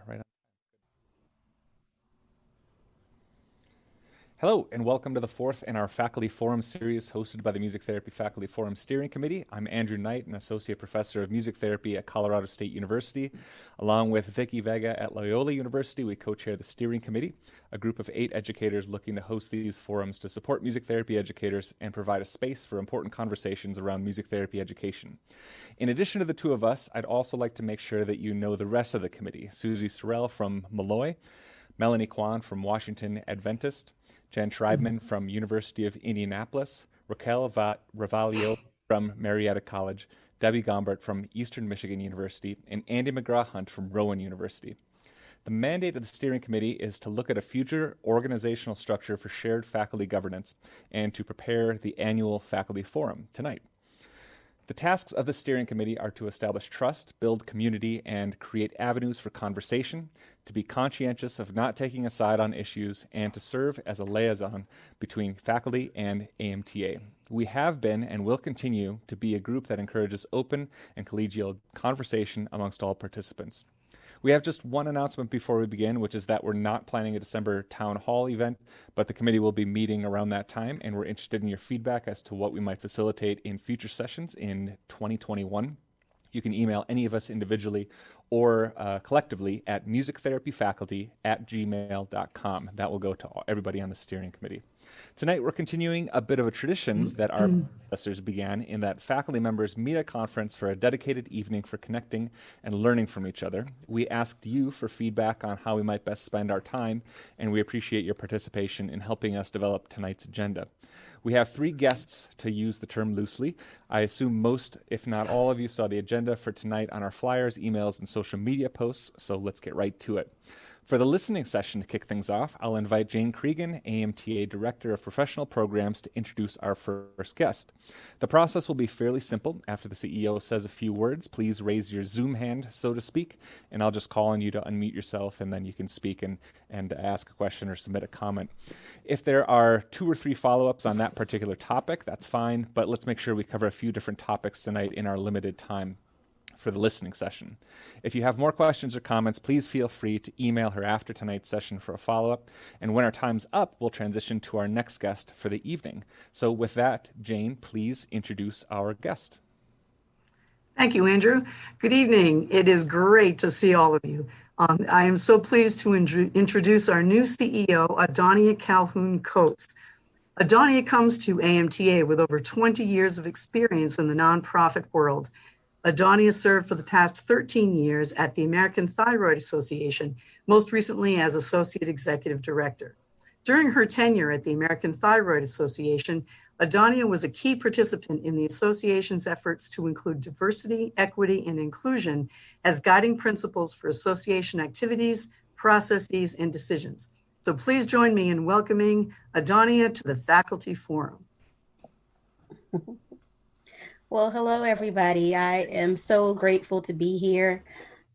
right on. Hello, and welcome to the fourth in our Faculty Forum series hosted by the Music Therapy Faculty Forum Steering Committee. I'm Andrew Knight, an Associate Professor of Music Therapy at Colorado State University. Along with Vicky Vega at Loyola University, we co-chair the Steering Committee, a group of 8 educators looking to host these forums to support music therapy educators and provide a space for important conversations around music therapy education. In addition to the two of us, I'd also like to make sure that you know the rest of the committee: Susie Sorrell from Malloy, Melanie Kwan from Washington Adventist, Jen Treidman from University of Indianapolis, Raquel Ravalio from Marietta College, Debbie Gombert from Eastern Michigan University, and Andy McGraw-Hunt from Rowan University. The mandate of the steering committee is to look at a future organizational structure for shared faculty governance and to prepare the annual faculty forum tonight. The tasks of the steering committee are to establish trust, build community, and create avenues for conversation, to be conscientious of not taking a side on issues, and to serve as a liaison between faculty and AMTA. We have been and will continue to be a group that encourages open and collegial conversation amongst all participants. We have just one announcement before we begin, which is that we're not planning a December town hall event, but the committee will be meeting around that time, and we're interested in your feedback as to what we might facilitate in future sessions in 2021. You can email any of us individually or collectively at musictherapyfaculty@gmail.com. That will go to everybody on the steering committee. Tonight, we're continuing a bit of a tradition that our professors began, in that faculty members meet at conference for a dedicated evening for connecting and learning from each other. We asked you for feedback on how we might best spend our time, and we appreciate your participation in helping us develop tonight's agenda. We have 3 guests, to use the term loosely. I assume most, if not all of you, saw the agenda for tonight on our flyers, emails, and social media posts, so let's get right to it. For the listening session to kick things off, I'll invite Jane Cregan, AMTA Director of Professional Programs, to introduce our first guest. The process will be fairly simple. After the CEO says a few words, please raise your Zoom hand, so to speak, and I'll just call on you to unmute yourself, and then you can speak and ask a question or submit a comment. If there are 2 or 3 follow-ups on that particular topic, that's fine, but let's make sure we cover a few different topics tonight in our limited time for the listening session. If you have more questions or comments, please feel free to email her after tonight's session for a follow-up. And when our time's up, we'll transition to our next guest for the evening. So with that, Jane, please introduce our guest. Thank you, Andrew. Good evening. It is great to see all of you. I am so pleased to introduce our new CEO, Adonia Calhoun Coates. Adonia comes to AMTA with over 20 years of experience in the nonprofit world. Adonia served for the past 13 years at the American Thyroid Association, most recently as Associate Executive Director. During her tenure at the American Thyroid Association, Adonia was a key participant in the association's efforts to include diversity, equity, and inclusion as guiding principles for association activities, processes, and decisions. So please join me in welcoming Adonia to the Faculty Forum. Well, hello, everybody. I am so grateful to be here.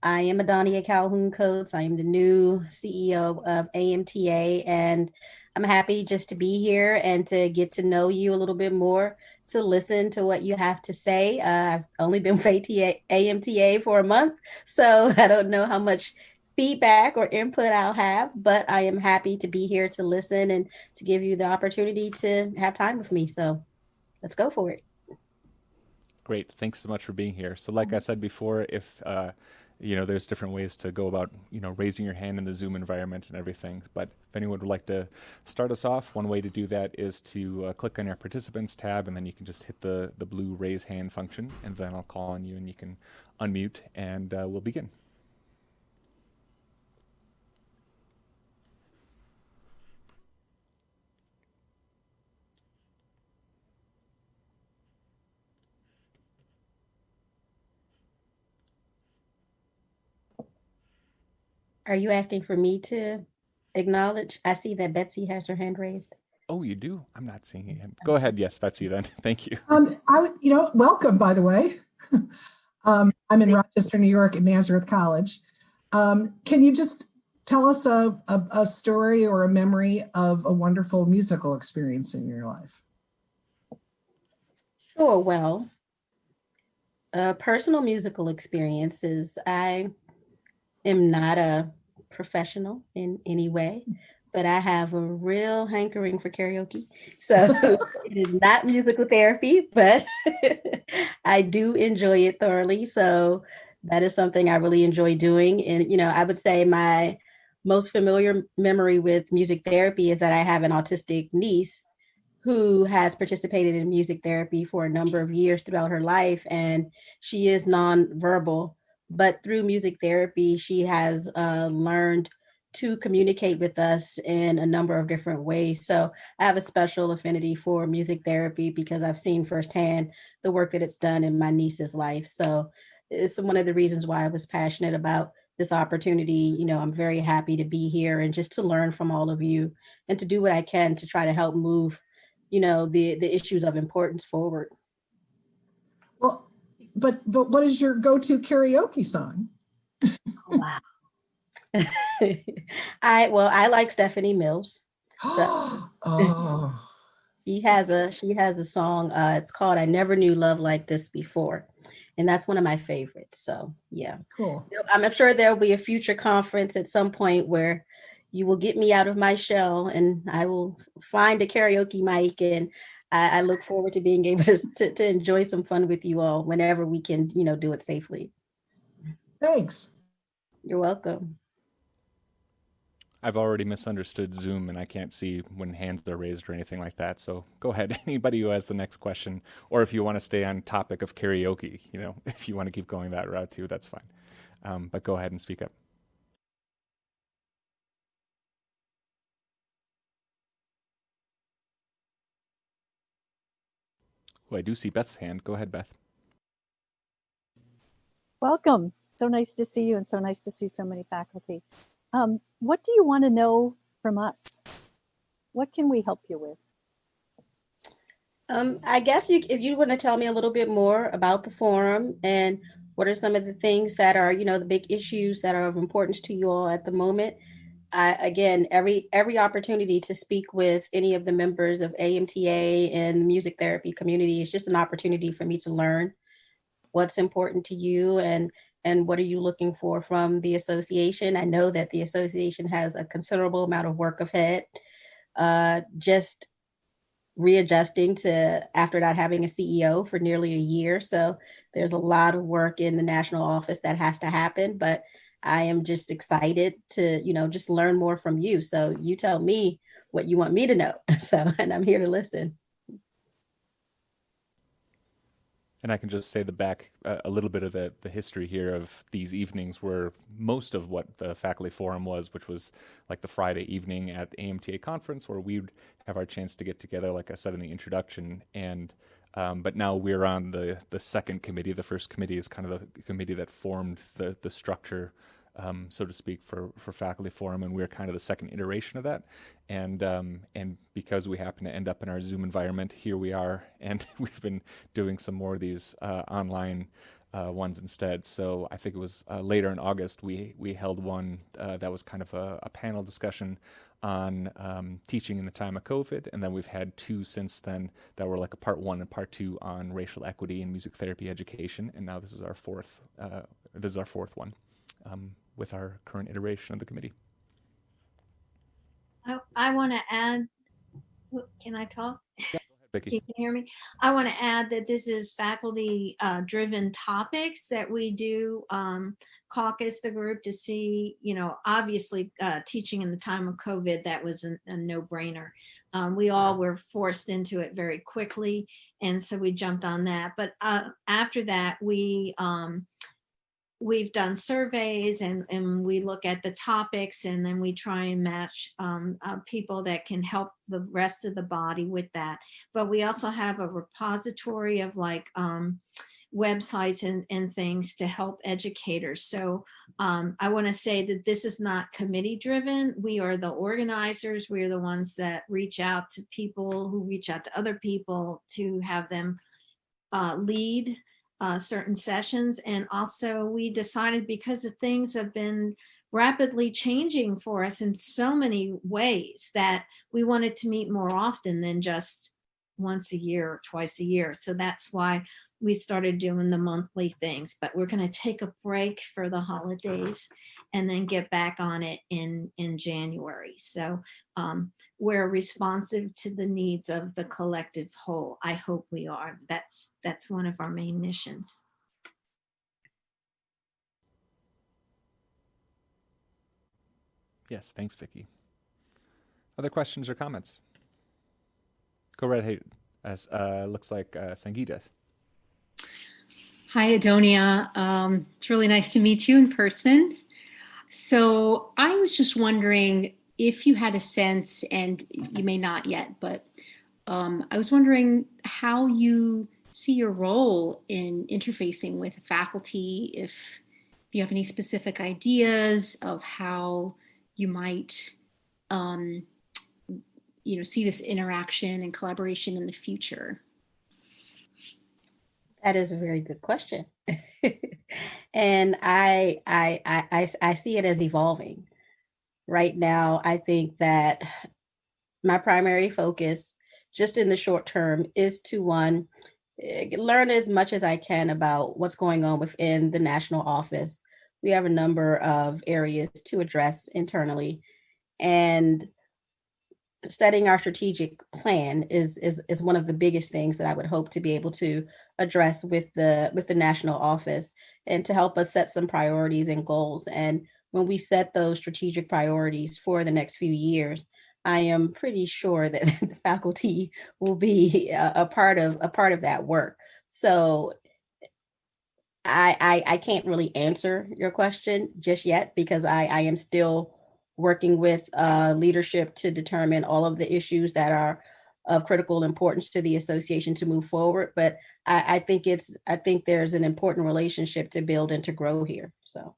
I am Adonia Calhoun Coates. I am the new CEO of AMTA, and I'm happy just to be here and to get to know you a little bit more, to listen to what you have to say. I've only been with AMTA for a month, so I don't know how much feedback or input I'll have, but I am happy to be here to listen and to give you the opportunity to have time with me. So let's go for it. Great. Thanks so much for being here. So like I said before, if there's different ways to go about, raising your hand in the Zoom environment and everything. But if anyone would like to start us off, one way to do that is to click on your participants tab, and then you can just hit the blue raise hand function, and then I'll call on you and you can unmute, and we'll begin. Are you asking for me to acknowledge? I see that Betsy has her hand raised. Oh, you do? I'm not seeing it. Go ahead. Yes, Betsy, then. Thank you. Welcome, by the way. I'm in Rochester, New York at Nazareth College. Can you just tell us a story or a memory of a wonderful musical experience in your life? Sure. Well, personal musical experiences. I am not a professional in any way, but I have a real hankering for karaoke. So it is not musical therapy, but I do enjoy it thoroughly. So that is something I really enjoy doing. And, I would say my most familiar memory with music therapy is that I have an autistic niece who has participated in music therapy for a number of years throughout her life, and she is nonverbal. But through music therapy, she has learned to communicate with us in a number of different ways. So I have a special affinity for music therapy because I've seen firsthand the work that it's done in my niece's life. So it's one of the reasons why I was passionate about this opportunity. I'm very happy to be here and just to learn from all of you and to do what I can to try to help move the issues of importance forward. Well, but what is your go-to karaoke song? Wow. I like Stephanie Mills. So Oh, she has a song. It's called "I Never Knew Love Like This Before," and that's one of my favorites. So yeah, cool. I'm sure there'll be a future conference at some point where you will get me out of my shell, and I will find a karaoke mic, and I look forward to being able to enjoy some fun with you all whenever we can, do it safely. Thanks. You're welcome. I've already misunderstood Zoom and I can't see when hands are raised or anything like that. So go ahead, anybody who has the next question, or if you want to stay on topic of karaoke, if you want to keep going that route too, that's fine. But go ahead and speak up. Oh, I do see Beth's hand. Go ahead, Beth. Welcome. So nice to see you and so nice to see so many faculty. What do you want to know from us? What can we help you with? I guess if you want to tell me a little bit more about the forum and what are some of the things that are, the big issues that are of importance to you all at the moment. Again, every opportunity to speak with any of the members of AMTA and the music therapy community is just an opportunity for me to learn what's important to you and what are you looking for from the association. I know that the association has a considerable amount of work ahead. Just readjusting to after not having a CEO for nearly a year. So there's a lot of work in the national office that has to happen, but I am just excited to, just learn more from you. So you tell me what you want me to know. And I'm here to listen. And I can just say a little bit of the history here of these evenings were most of what the faculty forum was, which was like the Friday evening at the AMTA conference where we'd have our chance to get together, like I said in the introduction. And but now we're on the second committee. The first committee is kind of the committee that formed the structure, so to speak, for faculty forum, and we're kind of the second iteration of that. And because we happen to end up in our Zoom environment, here we are, and we've been doing some more of these online ones instead. So I think it was later in August we held one that was kind of a panel discussion on teaching in the time of COVID, and then we've had two since then that were like a part 1 and part 2 on racial equity and music therapy education, and now this is our fourth one with our current iteration of the committee. I want to add, can I talk? Yeah, go ahead, Becky. You can hear me? I want to add that this is faculty driven topics that we do caucus the group to see, obviously teaching in the time of COVID, that was a no-brainer. We all were forced into it very quickly, and so we jumped on that. But after that, we've done surveys and we look at the topics, and then we try and match people that can help the rest of the body with that. But we also have a repository of websites and things to help educators. So I want to say that this is not committee driven. We are the organizers. We are the ones that reach out to people who reach out to other people to have them lead certain sessions. And also we decided, because the things have been rapidly changing for us in so many ways, that we wanted to meet more often than just once a year or twice a year. So that's why we started doing the monthly things. But we're going to take a break for the holidays, and then get back on it in January. So we're responsive to the needs of the collective whole. I hope we are. That's one of our main missions. Yes, thanks, Vicki. Other questions or comments? Go right ahead. Looks like Sangeeta. Hi, Adonia. It's really nice to meet you in person. So I was just wondering if you had a sense, and you may not yet, but I was wondering how you see your role in interfacing with faculty, if you have any specific ideas of how you might see this interaction and collaboration in the future. That is a very good question. And I see it as evolving. Right now, I think that my primary focus, just in the short term, is to learn as much as I can about what's going on within the national office. We have a number of areas to address internally, and setting our strategic plan is one of the biggest things that I would hope to be able to address with the national office, and to help us set some priorities and goals. And when we set those strategic priorities for the next few years, I am pretty sure that the faculty will be a part of that work. So I can't really answer your question just yet, because I am still working with leadership to determine all of the issues that are of critical importance to the association to move forward. But I think there's an important relationship to build and to grow here. So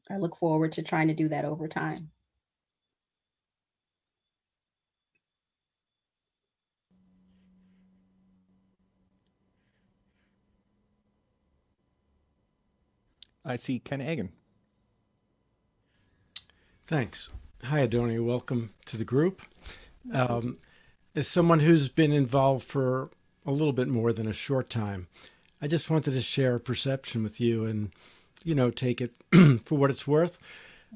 I look forward to trying to do that over time. I see Ken Egan. Thanks. Hi, Adonia. Welcome to the group. As someone who's been involved for a little bit more than a short time, I just wanted to share a perception with you and, take it for what it's worth.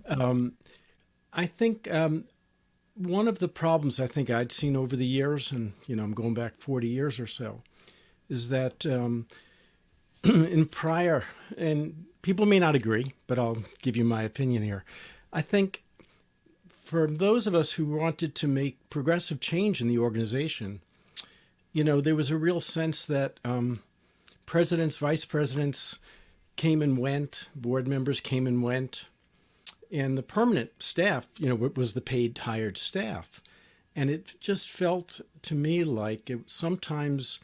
I think one of the problems I think I'd seen over the years, and, I'm going back 40 years or so, is that in prior, and people may not agree, but I'll give you my opinion here. I think for those of us who wanted to make progressive change in the organization, there was a real sense that presidents, vice presidents came and went, board members came and went, and the permanent staff, was the paid hired staff. And it just felt to me like sometimes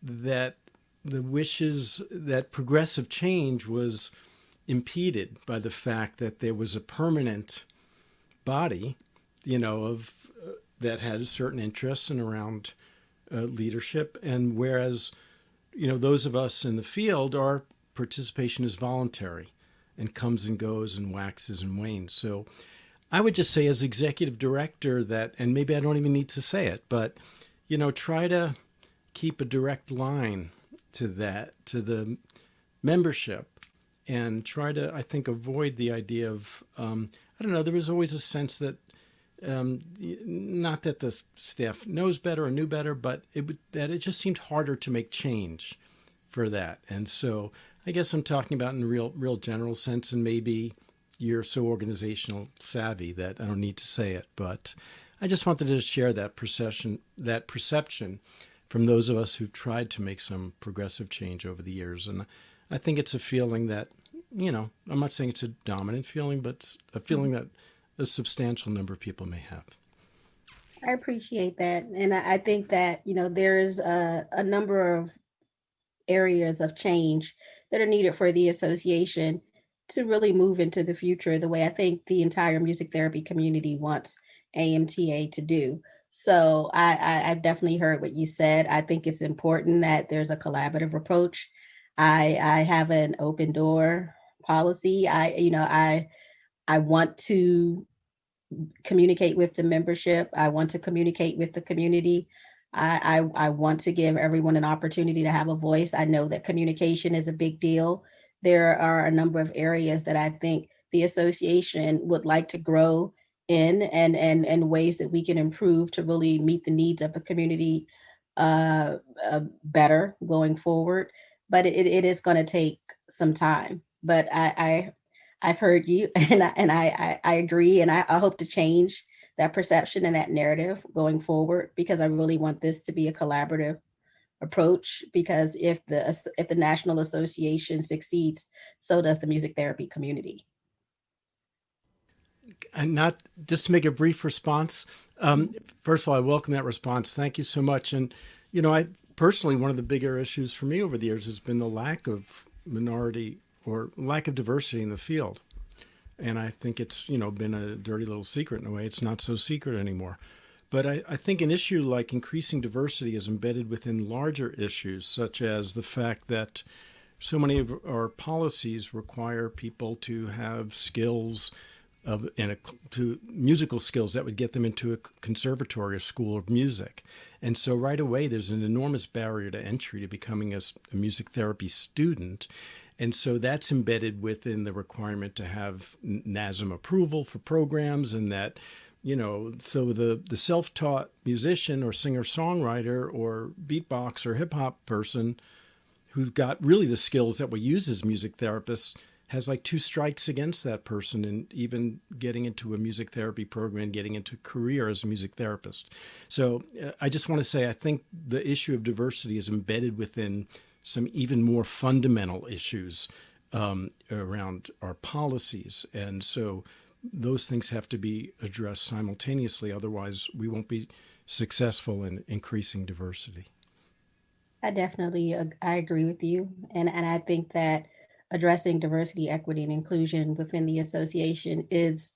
that the wishes, that progressive change was impeded by the fact that there was a permanent body, that had certain interests and around leadership. And whereas, those of us in the field, our participation is voluntary and comes and goes and waxes and wanes. So I would just say as executive director that, and maybe I don't even need to say it, but, try to keep a direct line to the membership, and try to, I think, avoid the idea of, there was always a sense that, not that the staff knows better or knew better, but that it just seemed harder to make change for that. And so I guess I'm talking about in a real general sense, and maybe you're so organizational savvy that I don't need to say it, but I just wanted to share that perception from those of us who've tried to make some progressive change over the years. And I think it's a feeling that, I'm not saying it's a dominant feeling, but it's a feeling that a substantial number of people may have. I appreciate that. And I think that, there's a number of areas of change that are needed for the association to really move into the future the way I think the entire music therapy community wants AMTA to do. So I've definitely heard what you said. I think it's important that there's a collaborative approach. I have an open door policy. I want to communicate with the membership. I want to communicate with the community. I want to give everyone an opportunity to have a voice. I know that communication is a big deal. There are a number of areas that I think the association would like to grow in, and ways that we can improve to really meet the needs of the community better going forward. But it is going to take some time. But I've heard you, and I agree, and I hope to change that perception and that narrative going forward, because I really want this to be a collaborative approach, because if the National Association succeeds, so does the music therapy community. And not just to make a brief response. First of all, I welcome that response. Thank you so much. And, I personally, one of the bigger issues for me over the years has been the lack of minority or lack of diversity in the field. And I think it's, been a dirty little secret in a way. It's not so secret anymore. But I think an issue like increasing diversity is embedded within larger issues, such as the fact that so many of our policies require people to have skills to musical skills that would get them into a conservatory or school of music. And so right away, there's an enormous barrier to entry to becoming a music therapy student. And so that's embedded within the requirement to have NASM approval for programs, and that, so the self-taught musician or singer-songwriter or beatbox or hip-hop person who got really the skills that we use as music therapists has like 2 strikes against that person, and even getting into a music therapy program, getting into a career as a music therapist. So I just want to say, I think the issue of diversity is embedded within some even more fundamental issues around our policies. And so those things have to be addressed simultaneously. Otherwise, we won't be successful in increasing diversity. I agree with you. And I think that addressing diversity, equity, and inclusion within the association is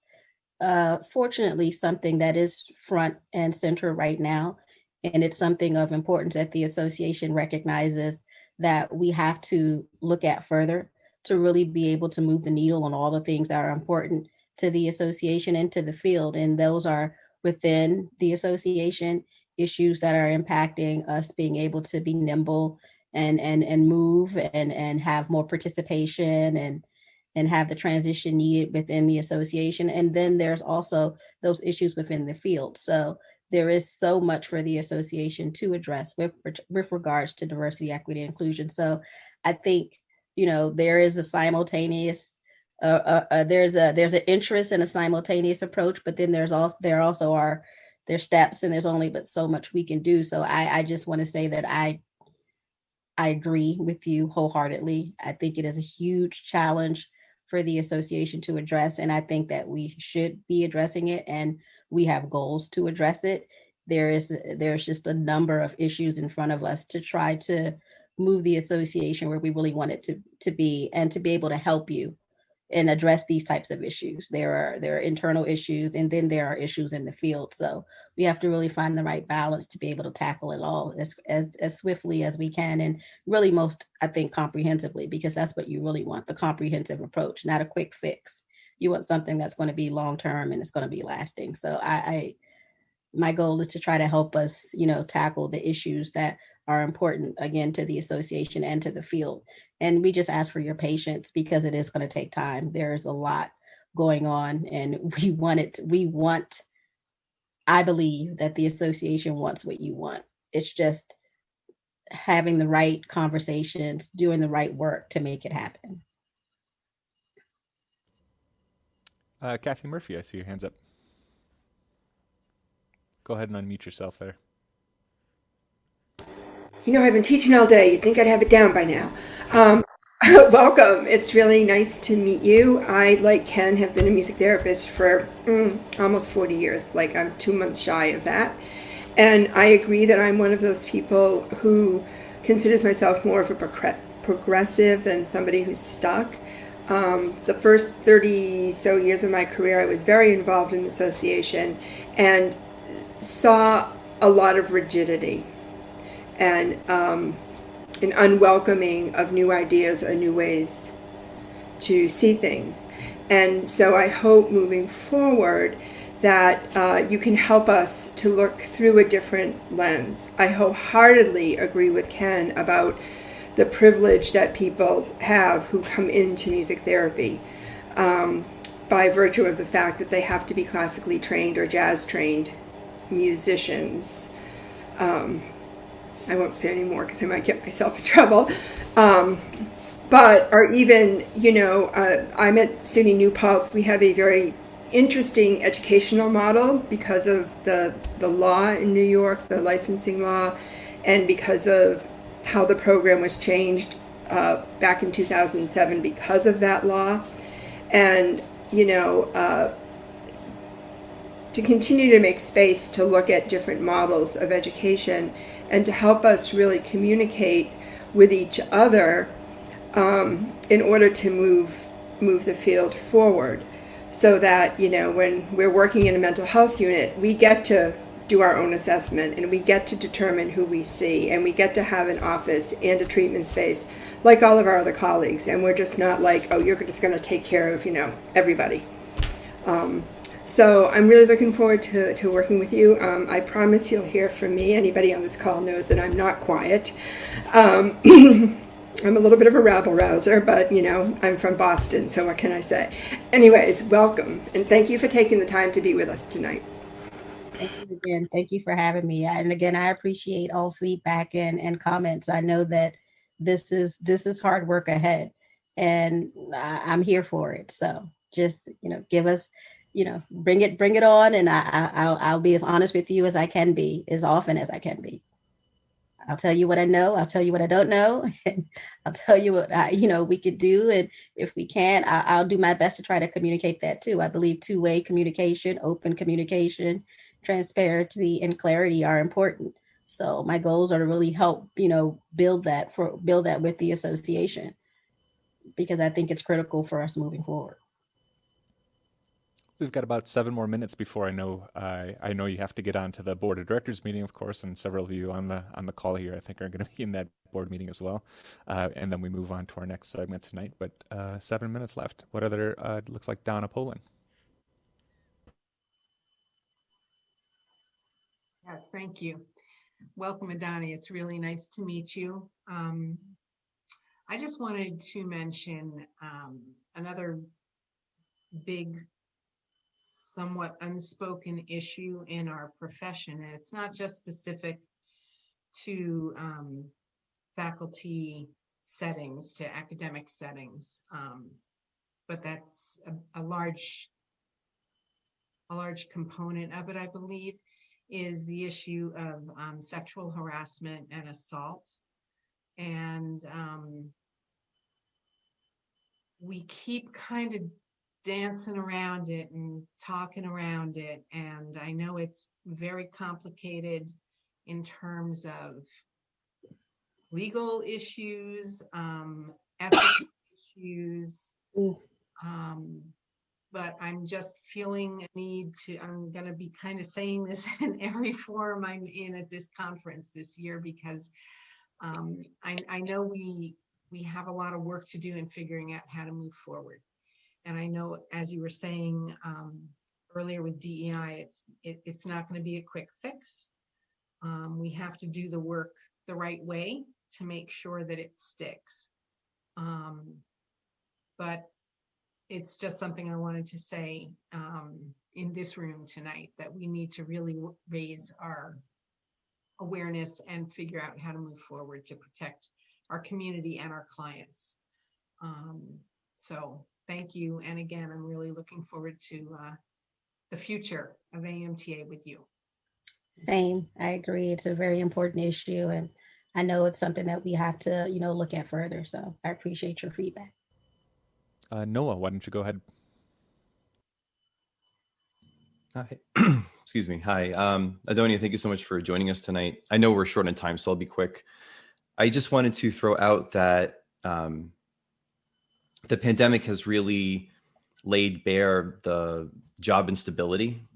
fortunately something that is front and center right now. And it's something of importance that the association recognizes that we have to look at further to really be able to move the needle on all the things that are important to the association and to the field. And those are within the association issues that are impacting us being able to be nimble and move and have more participation and have the transition needed within the association. And then there's also those issues within the field. So there is so much for the association to address with regards to diversity, equity, and inclusion. So I think, there is a simultaneous, there's an interest in a simultaneous approach, but then there's steps, and there's only but so much we can do. So I just want to say that I agree with you wholeheartedly. I think it is a huge challenge for the association to address, and I think that we should be addressing it, and we have goals to address it. There's just a number of issues in front of us to try to move the association where we really want it to be, and to be able to help you and address these types of issues. There are internal issues, and then there are issues in the field. So we have to really find the right balance to be able to tackle it all as swiftly as we can, and really most, I think, comprehensively, because that's what you really want, the comprehensive approach, not a quick fix. You want something that's going to be long-term and it's going to be lasting. So my goal is to try to help us, tackle the issues that are important, again, to the association and to the field. And we just ask for your patience, because it is going to take time. There's a lot going on, and I believe that the association wants what you want. It's just having the right conversations, doing the right work to make it happen. Kathy Murphy, I see your hands up. Go ahead and unmute yourself there. I've been teaching all day. You'd think I'd have it down by now. Welcome. It's really nice to meet you. I, like Ken, have been a music therapist for almost 40 years. Like, I'm 2 months shy of that. And I agree that I'm one of those people who considers myself more of a progressive than somebody who's stuck. The first 30 so years of my career, I was very involved in the association and saw a lot of rigidity and an unwelcoming of new ideas or new ways to see things. And so I hope moving forward that you can help us to look through a different lens. I wholeheartedly agree with Ken about the privilege that people have who come into music therapy. by virtue of the fact that they have to be classically trained or jazz trained musicians. I won't say any more because I might get myself in trouble. But are even, I'm at SUNY New Paltz. We have a very interesting educational model because of the law in New York, the licensing law, and because of how the program was changed back in 2007 because of that law. And, to continue to make space to look at different models of education and to help us really communicate with each other in order to move the field forward, so that when we're working in a mental health unit, we get to do our own assessment and we get to determine who we see, and we get to have an office and a treatment space like all of our other colleagues, and we're just not like, oh, you're just going to take care of everybody. So I'm really looking forward to working with you. I promise you'll hear from me. Anybody on this call knows that I'm not quiet. I'm a little bit of a rabble rouser, but I'm from Boston, so what can I say? Anyways, welcome, and thank you for taking the time to be with us tonight. Thank you again. Thank you for having me. And again, I appreciate all feedback and comments. I know that this is hard work ahead, and I'm here for it. So just give us, bring it on, and I'll be as honest with you as I can be, as often as I can be. I'll tell you what I know. I'll tell you what I don't know. And I'll tell you what we could do. And if we can't, I'll do my best to try to communicate that too. I believe two-way communication, open communication, transparency, and clarity are important. So my goals are to really help, build that with the association, because I think it's critical for us moving forward. We've got about 7 more minutes before I know you have to get on to the board of directors meeting, of course, and several of you on the call here I think are going to be in that board meeting as well, and then we move on to our next segment tonight. But 7 minutes left. What other looks like Donna Poland? Yes, thank you. Welcome, Adani. It's really nice to meet you. I just wanted to mention another big, somewhat unspoken issue in our profession, and it's not just specific to faculty settings, to academic settings, but that's a large component of it, I believe, is the issue of sexual harassment and assault. And we keep kind of dancing around it and talking around it. And I know it's very complicated in terms of legal issues, ethical issues, but I'm just feeling a need I'm going to be kind of saying this in every forum I'm in at this conference this year, because I know we have a lot of work to do in figuring out how to move forward. And I know, as you were saying earlier with DEI, it's not going to be a quick fix. We have to do the work the right way to make sure that it sticks. But it's just something I wanted to say in this room tonight, that we need to really raise our awareness and figure out how to move forward to protect our community and our clients. So thank you. And again, I'm really looking forward to the future of AMTA with you. Same. I agree. It's a very important issue, and I know it's something that we have to, look at further. So I appreciate your feedback. Noah, why don't you go ahead? Hi. Excuse me. Hi. Adonia, thank you so much for joining us tonight. I know we're short on time, so I'll be quick. I just wanted to throw out that the pandemic has really laid bare the job instability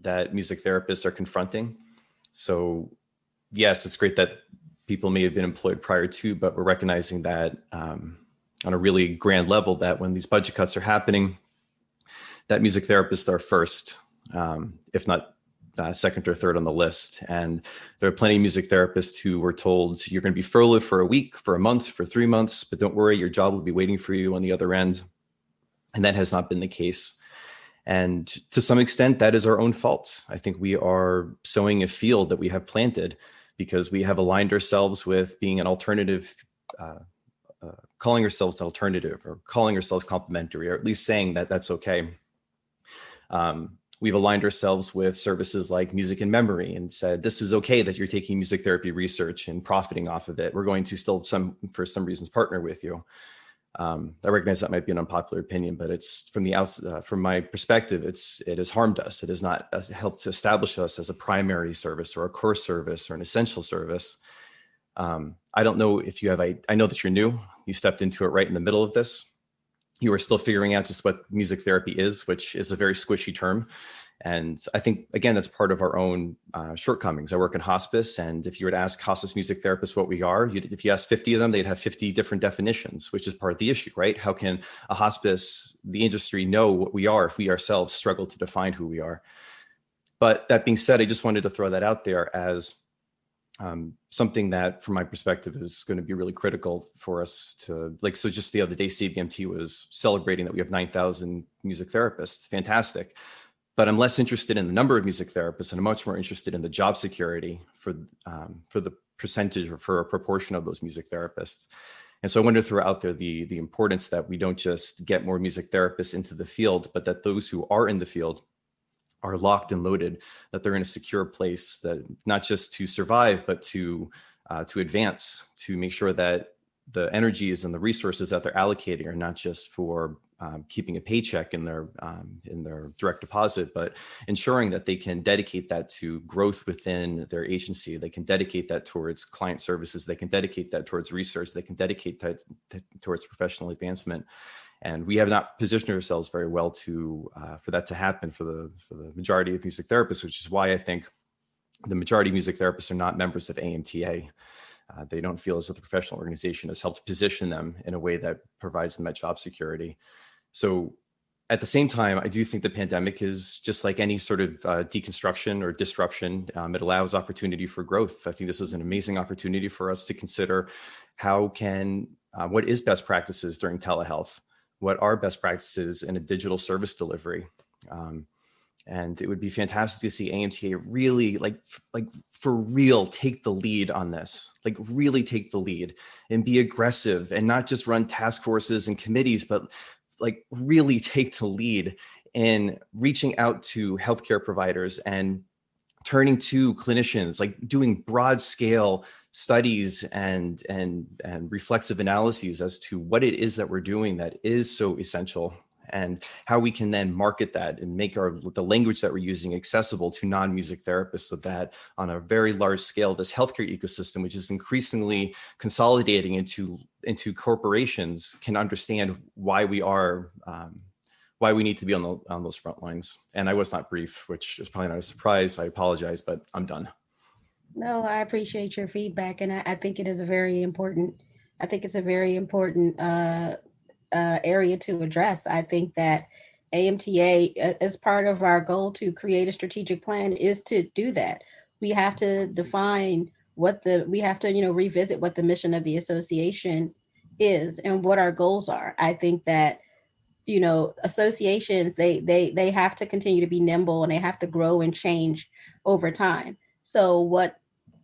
that music therapists are confronting. So yes, it's great that people may have been employed prior to, but we're recognizing that on a really grand level, that when these budget cuts are happening, that music therapists are first, if not second or third on the list. And there are plenty of music therapists who were told, you're going to be furloughed for a week, for a month, for 3 months, but don't worry, your job will be waiting for you on the other end. And that has not been the case. And to some extent, that is our own fault. I think we are sowing a field that we have planted because we have aligned ourselves with being an alternative, calling ourselves an alternative or calling ourselves complementary, or at least saying that that's okay. We've aligned ourselves with services like Music and Memory and said, this is okay that you're taking music therapy research and profiting off of it. We're going to still, for some reasons, partner with you. I recognize that might be an unpopular opinion, but it's from my perspective, it has harmed us. It has not helped to establish us as a primary service or a core service or an essential service. I don't know if you have, I know that you're new. You stepped into it right in the middle of this. You are still figuring out just what music therapy is, which is a very squishy term. And I think, again, that's part of our own shortcomings. I work in hospice, and if you were to ask hospice music therapists what we are, if you ask 50 of them, they'd have 50 different definitions, which is part of the issue, right? How can a hospice, the industry, know what we are if we ourselves struggle to define who we are? But that being said, I just wanted to throw that out there as something that, from my perspective, is going to be really critical for us to, so just the other day, CBMT was celebrating that we have 9,000 music therapists. Fantastic. But I'm less interested in the number of music therapists, and I'm much more interested in the job security for the percentage or for a proportion of those music therapists. And so I wanted to throw out there the importance that we don't just get more music therapists into the field, but that those who are in the field are locked and loaded, that they're in a secure place, that not just to survive, but to advance, to make sure that the energies and the resources that they're allocating are not just for keeping a paycheck in their direct deposit, but ensuring that they can dedicate that to growth within their agency. They can dedicate that towards client services. They can dedicate that towards research. They can dedicate that towards professional advancement. And we have not positioned ourselves very well for that to happen for the majority of music therapists, which is why I think the majority of music therapists are not members of AMTA. They don't feel as if the professional organization has helped position them in a way that provides them that job security. So at the same time, I do think the pandemic is just like any sort of deconstruction or disruption. It allows opportunity for growth. I think this is an amazing opportunity for us to consider what is best practices during telehealth? What are best practices in a digital service delivery? And it would be fantastic to see AMTA really for real take the lead on this, really take the lead and be aggressive and not just run task forces and committees, but really take the lead in reaching out to healthcare providers and turning to clinicians, doing broad scale studies and reflexive analyses as to what it is that we're doing that is so essential, and how we can then market that and make the language that we're using accessible to non-music therapists, so that on a very large scale, this healthcare ecosystem, which is increasingly consolidating into corporations, can understand why we need to be on those front lines. And I was not brief, which is probably not a surprise. I apologize, but I'm done. No, I appreciate your feedback, and I think it is a very important. I think it's a very important area to address. I think that AMTA, as part of our goal to create a strategic plan, is to do that. We have to define revisit what the mission of the association is and what our goals are. I think that associations, they have to continue to be nimble, and they have to grow and change over time. So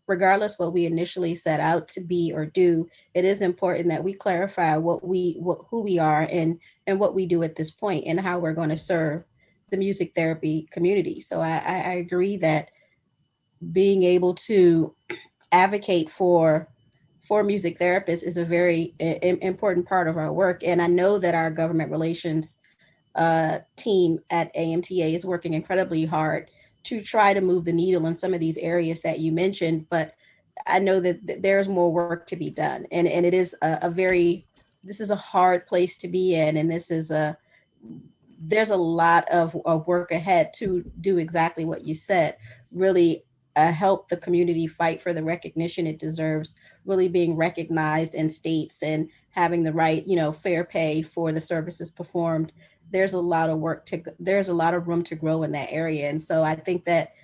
regardless what we initially set out to be or do, it is important that we clarify who we are and what we do at this point, and how we're going to serve the music therapy community. So I agree that being able to advocate for music therapists is a very important part of our work. And I know that our government relations team at AMTA is working incredibly hard to try to move the needle in some of these areas that you mentioned, but I know that there's more work to be done. And it is this is a hard place to be in. And there's a lot of work ahead to do exactly what you said, really help the community fight for the recognition it deserves, really being recognized in states and having the right, fair pay for the services performed. There's a lot of room to grow in that area. And so I think that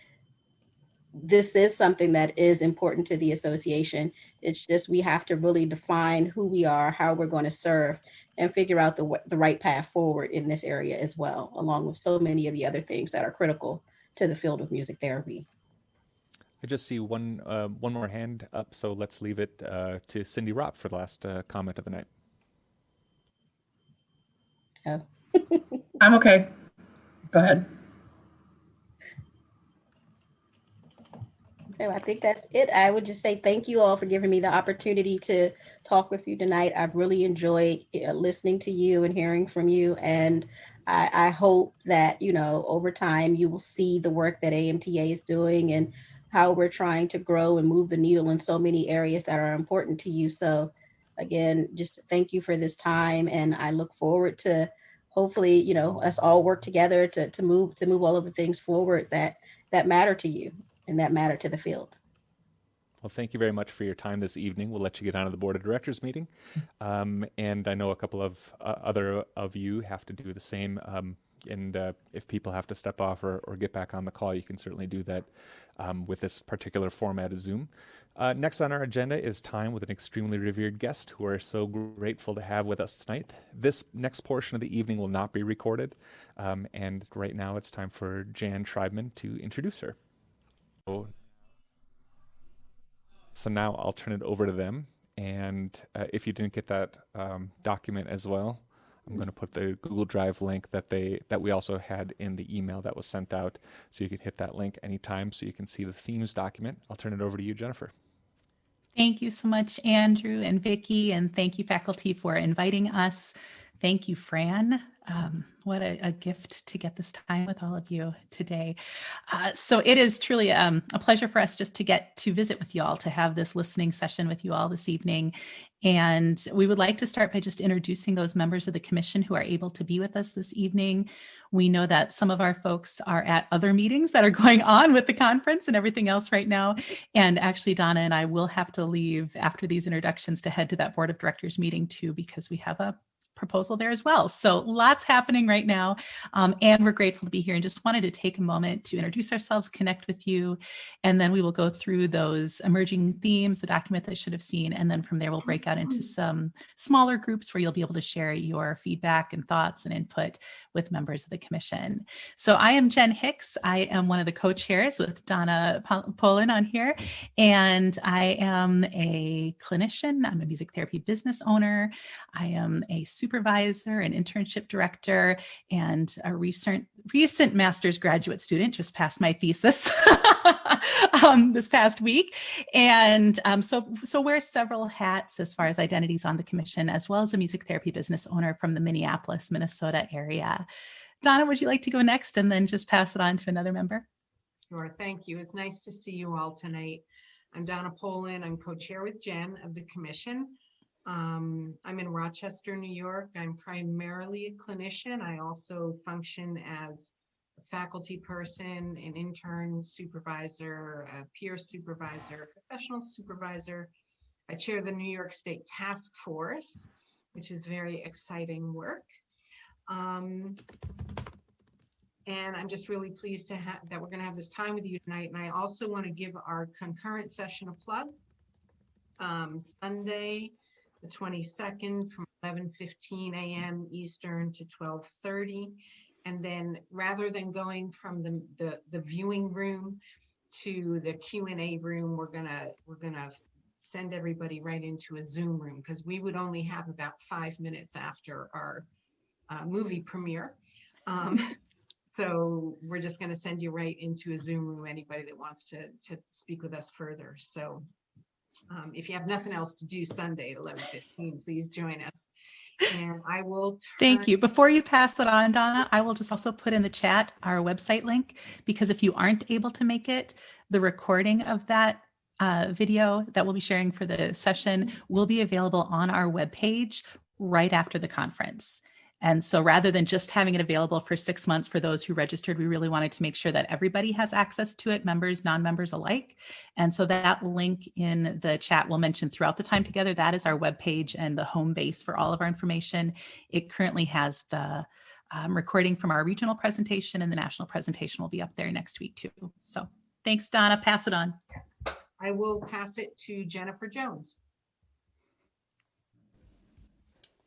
this is something that is important to the association. It's just we have to really define who we are, how we're going to serve, and figure out the right path forward in this area as well, along with so many of the other things that are critical to the field of music therapy. I just see one more hand up, so let's leave it to Cindy Ropp for the last comment of the night. Oh. I'm okay. Go ahead. Okay, well, I think that's it. I would just say thank you all for giving me the opportunity to talk with you tonight. I've really enjoyed listening to you and hearing from you. And I hope that, over time you will see the work that AMTA is doing and how we're trying to grow and move the needle in so many areas that are important to you. So again, just thank you for this time. And I look forward to hopefully, us all work together to move all of the things forward that matter to you and that matter to the field. Well, thank you very much for your time this evening. We'll let you get on to the board of directors meeting. And I know a couple of other of you have to do the same. And if people have to step off or get back on the call, you can certainly do that with this particular format of Zoom. Next on our agenda is time with an extremely revered guest who we're so grateful to have with us tonight. This next portion of the evening will not be recorded. And right now it's time for Jan Treidman to introduce her. So now I'll turn it over to them. And if you didn't get that document as well, I'm going to put the Google Drive link that we also had in the email that was sent out. So you can hit that link anytime so you can see the themes document. I'll turn it over to you, Jennifer. Thank you so much, Andrew and Vicki, and thank you, faculty, for inviting us. Thank you, Fran. What a gift to get this time with all of you today. So it is truly a pleasure for us just to get to visit with you all, to have this listening session with you all this evening. And we would like to start by just introducing those members of the commission who are able to be with us this evening. We know that some of our folks are at other meetings that are going on with the conference and everything else right now. And actually, Donna and I will have to leave after these introductions to head to that board of directors meeting too, because we have a proposal there as well. So lots happening right now. And we're grateful to be here and just wanted to take a moment to introduce ourselves, connect with you, and then we will go through those emerging themes, the document that you should have seen. And then from there, we'll break out into some smaller groups where you'll be able to share your feedback and thoughts and input with members of the commission. So I am Jen Hicks. I am one of the co-chairs with Donna Poland on here. And I am a clinician. I'm a music therapy business owner. I am a supervisor, an internship director, and a recent master's graduate student, just passed my thesis this past week. And so wear several hats as far as identities on the commission, as well as a music therapy business owner from the Minneapolis, Minnesota area. Donna, would you like to go next and then just pass it on to another member? Sure, thank you. It's nice to see you all tonight. I'm Donna Poland. I'm co-chair with Jen of the commission. I'm in Rochester, New York. I'm primarily a clinician. I also function as a faculty person, an intern supervisor, a peer supervisor, professional supervisor. I chair the New York State Task Force, which is very exciting work. And I'm just really pleased to that we're going to have this time with you tonight. And I also want to give our concurrent session a plug. Sunday, the 22nd from 11:15 a.m. Eastern to 12:30. And then rather than going from the viewing room to the Q&A room, we're gonna send everybody right into a Zoom room because we would only have about 5 minutes after our movie premiere. So we're just going to send you right into a Zoom room, anybody that wants to speak with us further. So if you have nothing else to do Sunday at 11:15, please join us. And I will Thank you. Before you pass it on, Donna, I will just also put in the chat our website link, because if you aren't able to make it, the recording of that video that we'll be sharing for the session will be available on our webpage right after the conference. And so rather than just having it available for 6 months for those who registered, we really wanted to make sure that everybody has access to it, members, non-members alike. And so that link in the chat we'll mention throughout the time together. That is our webpage and the home base for all of our information. It currently has the recording from our regional presentation, and the national presentation will be up there next week too. So Thanks, Donna. Pass it on. I will pass it to Jennifer Jones.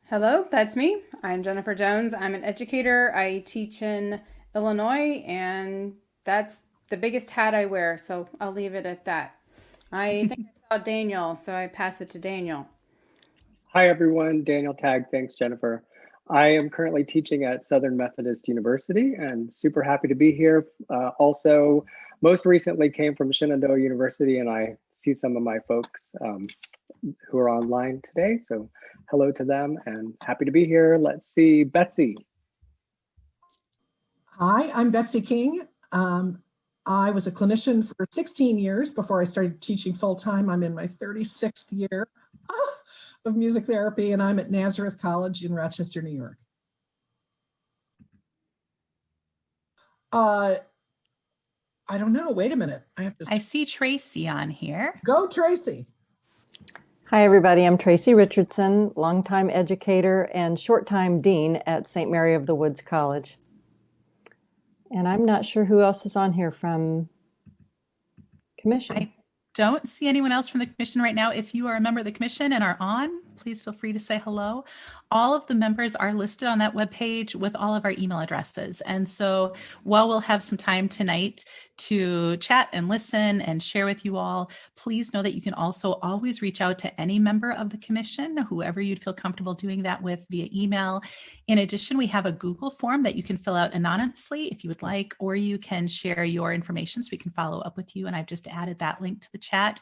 Hello, that's me. I'm Jennifer Jones. I'm an educator. I teach in Illinois, and that's the biggest hat I wear, so I'll leave it at that. I think I saw Daniel, so I pass it to Daniel. Hi, everyone. Daniel Tagg. Thanks, Jennifer. I am currently teaching at Southern Methodist University and super happy to be here. Also, most recently came from Shenandoah University, and I see some of my folks who are online today. So hello to them and happy to be here. Let's see, Betsy. Hi, I'm Betsy King. I was a clinician for 16 years before I started teaching full-time. I'm in my 36th year of music therapy, and I'm at Nazareth College in Rochester, New York. I don't know. Wait a minute. I see Tracy on here. Go, Tracy. Hi, everybody. I'm Tracy Richardson, longtime educator and short-time dean at St. Mary of the Woods College. And I'm not sure who else is on here from Commission. I don't see anyone else from the Commission right now. If you are a member of the Commission and are on, please feel free to say hello. All of the members are listed on that webpage with all of our email addresses. And so while we'll have some time tonight to chat and listen and share with you all, please know that you can also always reach out to any member of the Commission, whoever you'd feel comfortable doing that with via email. In addition, we have a Google form that you can fill out anonymously if you would like, or you can share your information so we can follow up with you. And I've just added that link to the chat.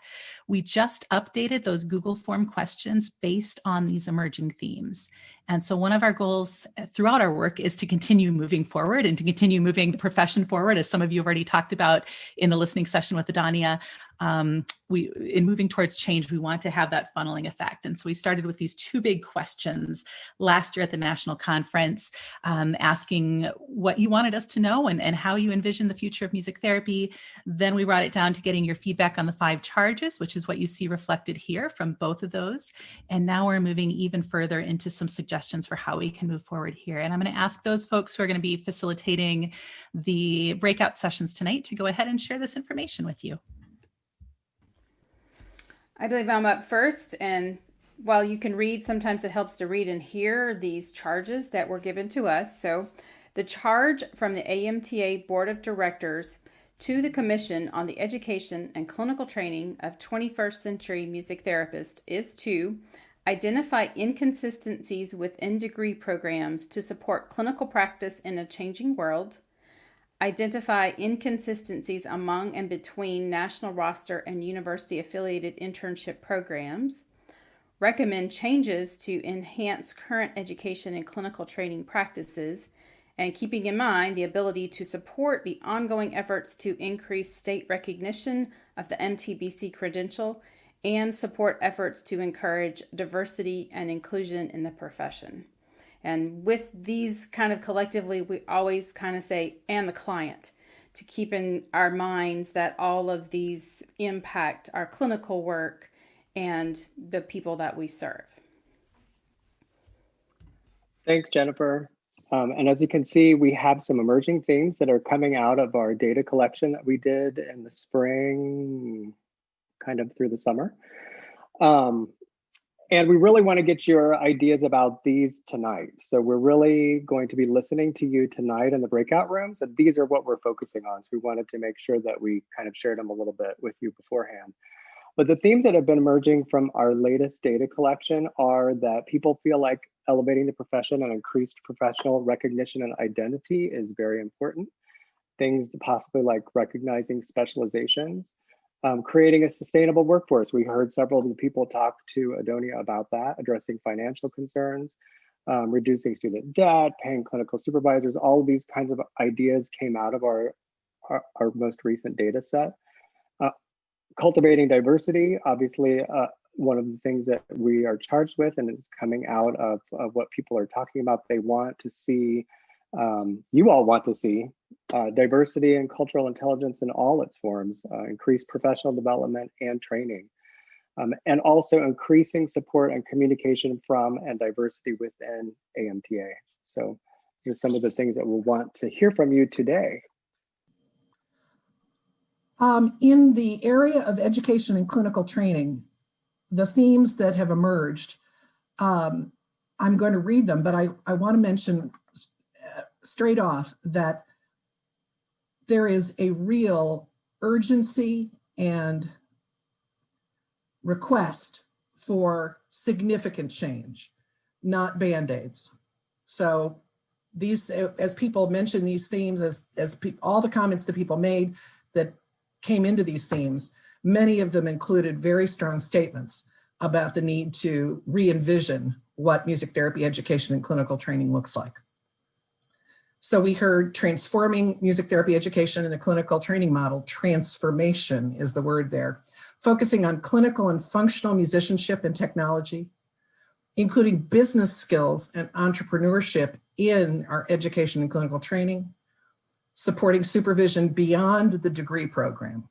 We just updated those Google form questions based on these emerging themes. And so one of our goals throughout our work is to continue moving forward and to continue moving the profession forward, as some of you have already talked about in the listening session with Adania. In moving towards change, we want to have that funneling effect. And so we started with these two big questions last year at the national conference, asking what you wanted us to know and how you envision the future of music therapy. Then we brought it down to getting your feedback on the 5 charges, which is what you see reflected here from both of those. And now we're moving even further into some suggestions for how we can move forward here. And I'm going to ask those folks who are going to be facilitating the breakout sessions tonight to go ahead and share this information with you. I believe I'm up first, and while you can read, sometimes it helps to read and hear these charges that were given to us. So the charge from the AMTA Board of Directors to the Commission on the Education and Clinical Training of 21st Century Music Therapists is to identify inconsistencies within degree programs to support clinical practice in a changing world, identify inconsistencies among and between national roster and university-affiliated internship programs, recommend changes to enhance current education and clinical training practices, and keeping in mind the ability to support the ongoing efforts to increase state recognition of the MTBC credential and support efforts to encourage diversity and inclusion in the profession. And with these kind of collectively, we always kind of say, and the client, to keep in our minds that all of these impact our clinical work and the people that we serve. Thanks, Jennifer. And as you can see, we have some emerging themes that are coming out of our data collection that we did in the spring, kind of through the summer. And we really want to get your ideas about these tonight. So we're really going to be listening to you tonight in the breakout rooms. And these are what we're focusing on. So we wanted to make sure that we kind of shared them a little bit with you beforehand. But the themes that have been emerging from our latest data collection are that people feel like elevating the profession and increased professional recognition and identity is very important. Things possibly like recognizing specializations. Creating a sustainable workforce. We heard several of the people talk to Adonia about that, addressing financial concerns, reducing student debt, paying clinical supervisors. All of these kinds of ideas came out of our most recent data set. Cultivating diversity, obviously, one of the things that we are charged with, and it's coming out of what people are talking about. They want to see, you all want to see, diversity and cultural intelligence in all its forms, increased professional development and training, and also increasing support and communication from and diversity within AMTA. So here's some of the things that we'll want to hear from you today. In the area of education and clinical training, the themes that have emerged, I'm going to read them, but I want to mention straight off that there is a real urgency and request for significant change, not Band-Aids. So these, as people mention these themes, all the comments that people made that came into these themes, many of them included very strong statements about the need to re-envision what music therapy education and clinical training looks like. So we heard transforming music therapy education in the clinical training model. Transformation is the word there. Focusing on clinical and functional musicianship and technology, including business skills and entrepreneurship in our education and clinical training, supporting supervision beyond the degree program,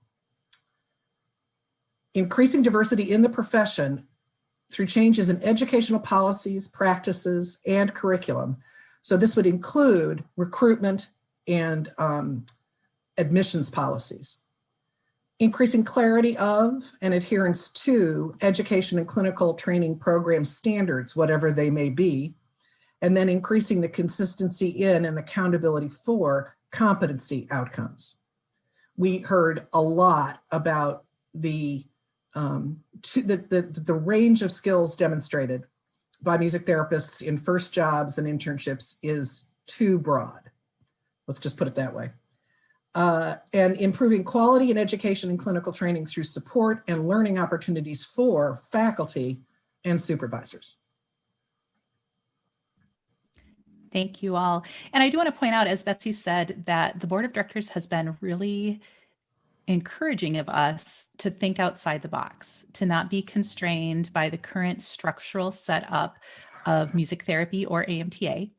increasing diversity in the profession through changes in educational policies, practices, and curriculum. So this would include recruitment and admissions policies. Increasing clarity of and adherence to education and clinical training program standards, whatever they may be, and then increasing the consistency in and accountability for competency outcomes. We heard a lot about the range of skills demonstrated by music therapists in first jobs and internships is too broad. Let's just put it that way. And improving quality in education and clinical training through support and learning opportunities for faculty and supervisors. Thank you all. And I do want to point out, as Betsy said, that the board of directors has been really encouraging of us to think outside the box, to not be constrained by the current structural setup of music therapy or AMTA,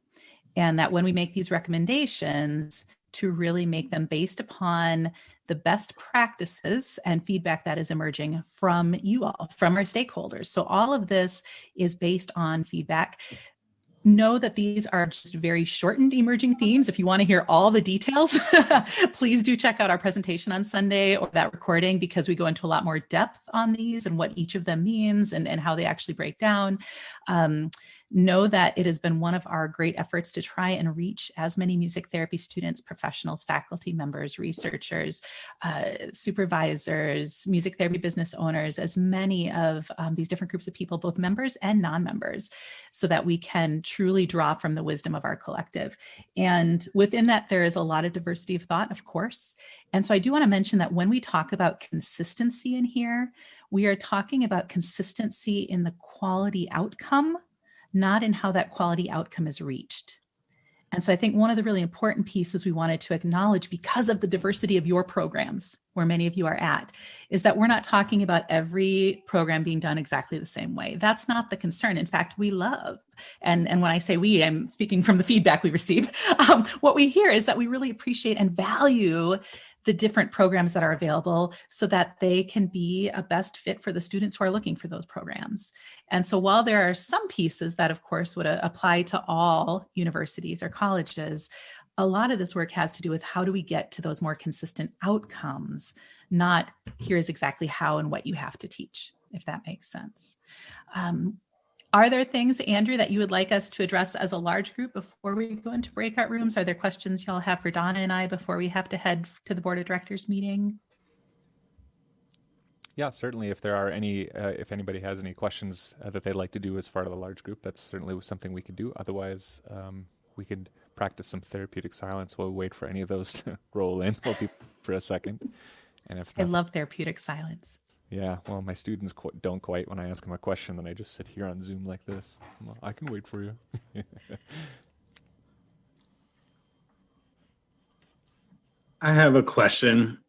and that when we make these recommendations, to really make them based upon the best practices and feedback that is emerging from you all, from our stakeholders. So all of this is based on feedback. Know that these are just very shortened emerging themes. If you want to hear all the details, please do check out our presentation on Sunday or that recording, because we go into a lot more depth on these and what each of them means and how they actually break down. Know that it has been one of our great efforts to try and reach as many music therapy students, professionals, faculty members, researchers, supervisors, music therapy business owners, as many of these different groups of people, both members and non-members, so that we can truly draw from the wisdom of our collective. And within that, there is a lot of diversity of thought, of course. And so I do want to mention that when we talk about consistency in here, we are talking about consistency in the quality outcome, not in how that quality outcome is reached. And so I think one of the really important pieces we wanted to acknowledge, because of the diversity of your programs, where many of you are at, is that we're not talking about every program being done exactly the same way. That's not the concern. In fact, we love, and when I say we, I'm speaking from the feedback we receive, what we hear is that we really appreciate and value the different programs that are available so that they can be a best fit for the students who are looking for those programs. And so while there are some pieces that of course would apply to all universities or colleges, a lot of this work has to do with how do we get to those more consistent outcomes, not here's exactly how and what you have to teach, if that makes sense. Are there things, Andrew, that you would like us to address as a large group before we go into breakout rooms? Are there questions y'all have for Donna and I before we have to head to the board of directors meeting? Yeah, certainly. If there are any, if anybody has any questions that they'd like to do as part of the large group, that's certainly something we could do. Otherwise, we could practice some therapeutic silence while we wait for any of those to roll in. We'll be for a second. And if I love therapeutic silence. Yeah, well, my students don't quite. When I ask them a question, then I just sit here on Zoom like this. Well, I can wait for you. I have a question,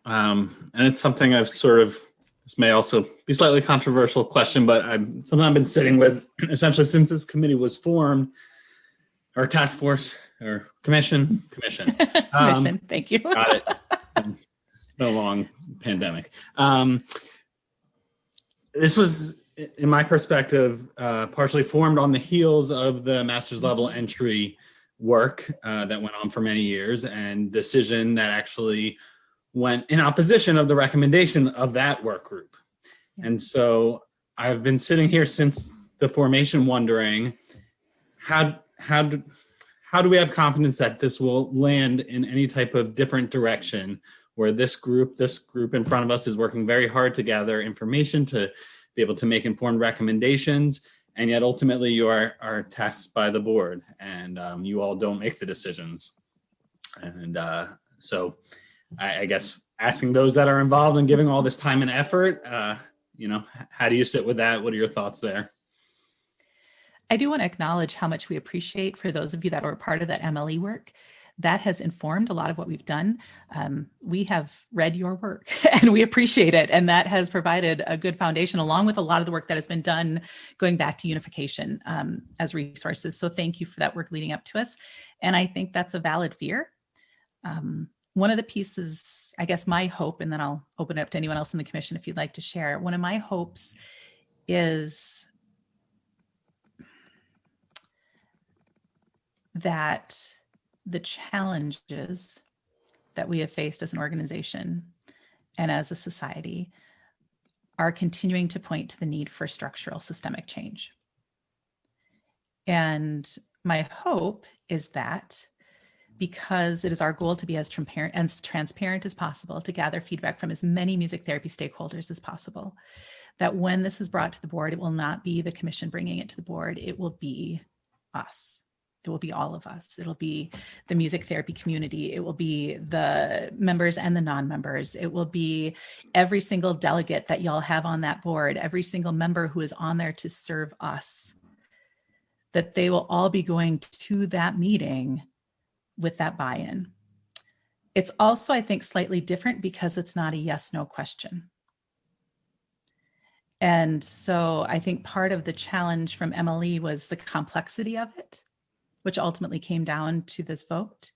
and it's something I've this may also be a slightly controversial question, but something I've been sitting with essentially since this committee was formed, or task force, or commission. Commission, thank you. Got it. A long pandemic. This was, in my perspective, partially formed on the heels of the master's level entry work that went on for many years, and decision that actually went in opposition of the recommendation of that work group. And so I've been sitting here since the formation wondering, how do we have confidence that this will land in any type of different direction, where this group in front of us is working very hard to gather information to be able to make informed recommendations, and yet ultimately you are tasked by the board, and you all don't make the decisions. And so I guess asking those that are involved and giving all this time and effort, how do you sit with that? What are your thoughts there? I do want to acknowledge how much we appreciate for those of you that were part of that MLE work. That has informed a lot of what we've done. We have read your work and we appreciate it. And that has provided a good foundation, along with a lot of the work that has been done going back to unification as resources. So thank you for that work leading up to us. And I think that's a valid fear. One of the pieces, I guess my hope, and then I'll open it up to anyone else in the commission if you'd like to share. One of my hopes is that the challenges that we have faced as an organization and as a society are continuing to point to the need for structural systemic change. And my hope is that, because it is our goal to be as transparent as possible, to gather feedback from as many music therapy stakeholders as possible, that when this is brought to the board, it will not be the commission bringing it to the board, it will be us. It will be all of us. It'll be the music therapy community. It will be the members and the non-members. It will be every single delegate that y'all have on that board, every single member who is on there to serve us, that they will all be going to that meeting with that buy-in. It's also, I think, slightly different because it's not a yes/no question. And so I think part of the challenge from MLE was the complexity of it, which ultimately came down to this vote.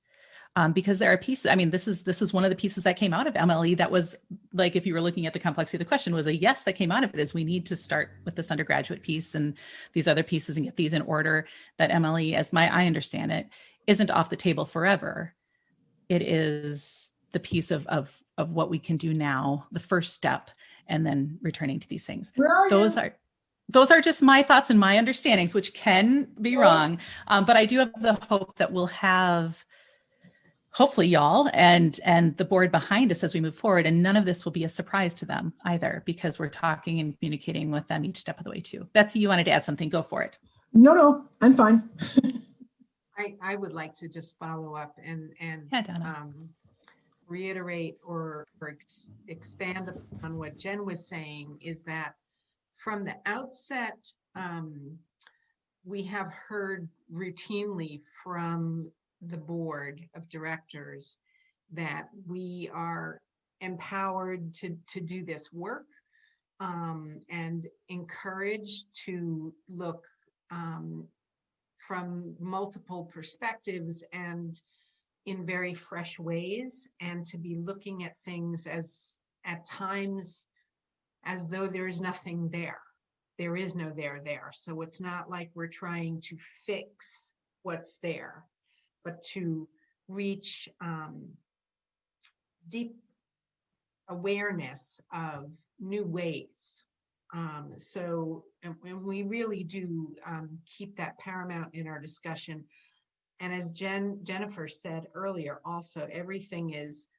Because there are pieces, I mean, this is one of the pieces that came out of MLE that was, like, if you were looking at the complexity of the question, was a yes that came out of it, is we need to start with this undergraduate piece and these other pieces and get these in order. That MLE, as I understand it, isn't off the table forever. It is the piece of what we can do now, the first step, and then returning to these things. Those are just my thoughts and my understandings, which can be wrong. But I do have the hope that we'll have, hopefully, y'all and the board behind us as we move forward. And none of this will be a surprise to them either, because we're talking and communicating with them each step of the way too. Betsy, you wanted to add something, go for it. No, I'm fine. I would like to just follow up and reiterate or expand upon what Jen was saying, is that from the outset, we have heard routinely from the board of directors that we are empowered to do this work, and encouraged to look from multiple perspectives and in very fresh ways, and to be looking at things as at times as though there is nothing there. There is no there. So it's not like we're trying to fix what's there, but to reach deep awareness of new ways. So and we really do keep that paramount in our discussion. And as Jennifer said earlier, also, everything is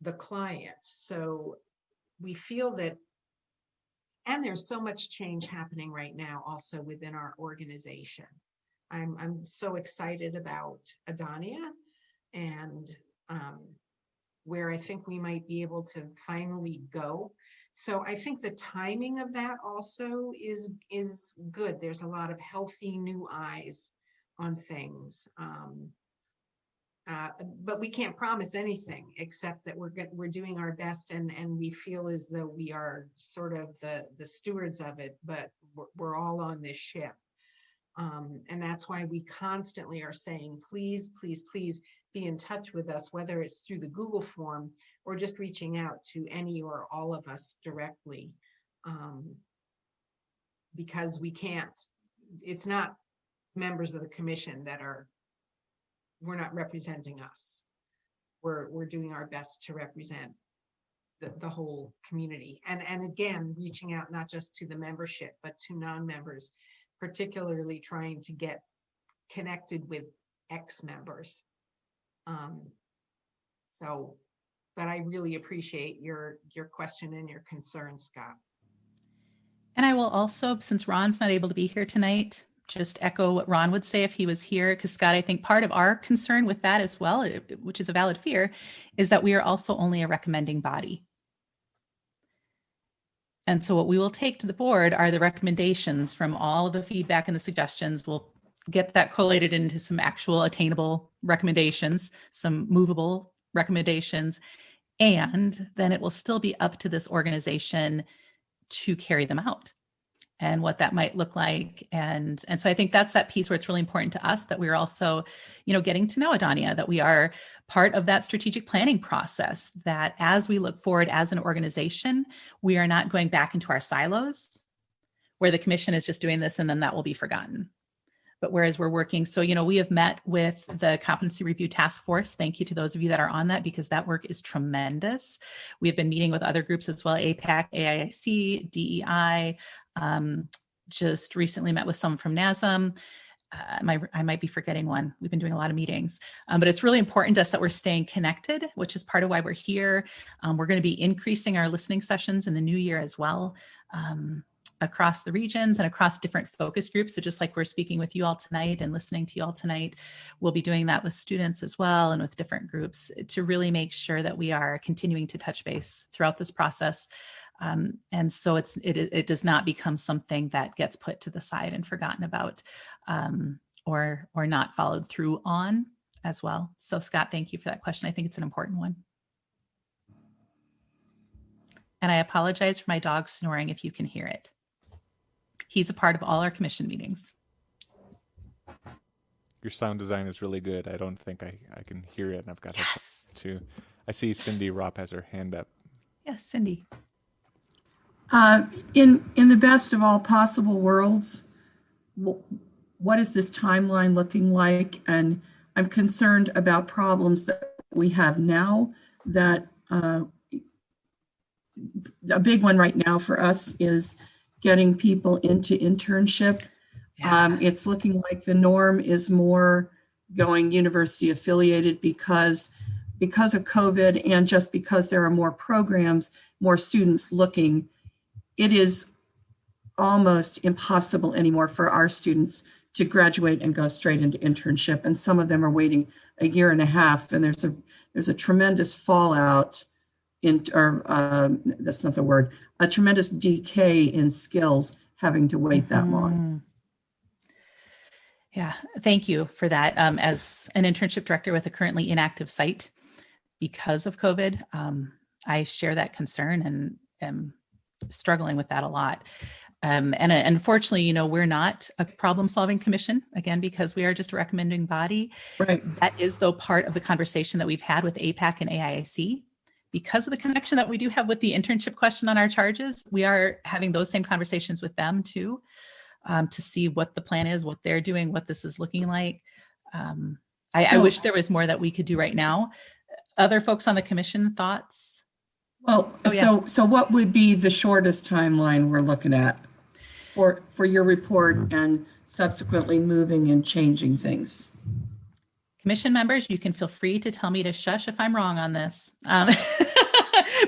the client. So we feel that, and there's so much change happening right now also within our organization. I'm so excited about Adania and where I think we might be able to finally go. So I think the timing of that also is good. There's a lot of healthy new eyes on things. But we can't promise anything except that we're doing our best, and we feel as though we are sort of the stewards of it, but we're all on this ship. And that's why we constantly are saying, please, please, please be in touch with us, whether it's through the Google form or just reaching out to any or all of us directly. Because we can't, it's not members of the commission that we're not representing us. We're doing our best to represent the whole community. And again, reaching out not just to the membership, but to non-members, particularly trying to get connected with ex-members. But I really appreciate your question and your concern, Scott. And I will also, since Ron's not able to be here tonight, just echo what Ron would say if he was here, because Scott, I think part of our concern with that as well, which is a valid fear, is that we are also only a recommending body. And so what we will take to the board are the recommendations from all of the feedback and the suggestions. We'll get that collated into some actual attainable recommendations, some movable recommendations, and then it will still be up to this organization to carry them out and what that might look like. And so I think that's that piece where it's really important to us that we're also, getting to know Adania, that we are part of that strategic planning process, that as we look forward as an organization, we are not going back into our silos where the commission is just doing this and then that will be forgotten. But whereas we're working, so, we have met with the Competency Review Task Force. Thank you to those of you that are on that, because that work is tremendous. We've been meeting with other groups as well, APAC, AIC, DEI, just recently met with some from NASM. I might be forgetting one. We've been doing a lot of meetings, but it's really important to us that we're staying connected, which is part of why we're here. We're going to be increasing our listening sessions in the new year as well. Across the regions and across different focus groups. So just like we're speaking with you all tonight and listening to you all tonight, we'll be doing that with students as well and with different groups to really make sure that we are continuing to touch base throughout this process. And so it does not become something that gets put to the side and forgotten about or not followed through on as well. So Scott, thank you for that question. I think it's an important one. And I apologize for my dog snoring if you can hear it. He's a part of all our commission meetings. Your sound design is really good. I don't think I can hear it, and I've got to. I see Cindy Ropp has her hand up. Yes, Cindy. In the best of all possible worlds, what is this timeline looking like? And I'm concerned about problems that we have now. That a big one right now for us is getting people into internship. Yeah. It's looking like the norm is more going university affiliated because of COVID and just because there are more programs, more students looking. It is almost impossible anymore for our students to graduate and go straight into internship. And some of them are waiting a year and a half, and there's a tremendous fallout that's not the word, a tremendous decay in skills having to wait that long. Yeah, thank you for that. As an internship director with a currently inactive site because of COVID, I share that concern and am struggling with that a lot. And unfortunately, we're not a problem-solving commission, again, because we are just a recommending body. Right. That is, though, part of the conversation that we've had with APAC and AIC. Because of the connection that we do have with the internship question on our charges, we are having those same conversations with them too, to see what the plan is, what they're doing, what this is looking like. I wish there was more that we could do right now. Other folks on the commission, thoughts? Well, so what would be the shortest timeline we're looking at for your report and subsequently moving and changing things? Commission members, you can feel free to tell me to shush if I'm wrong on this,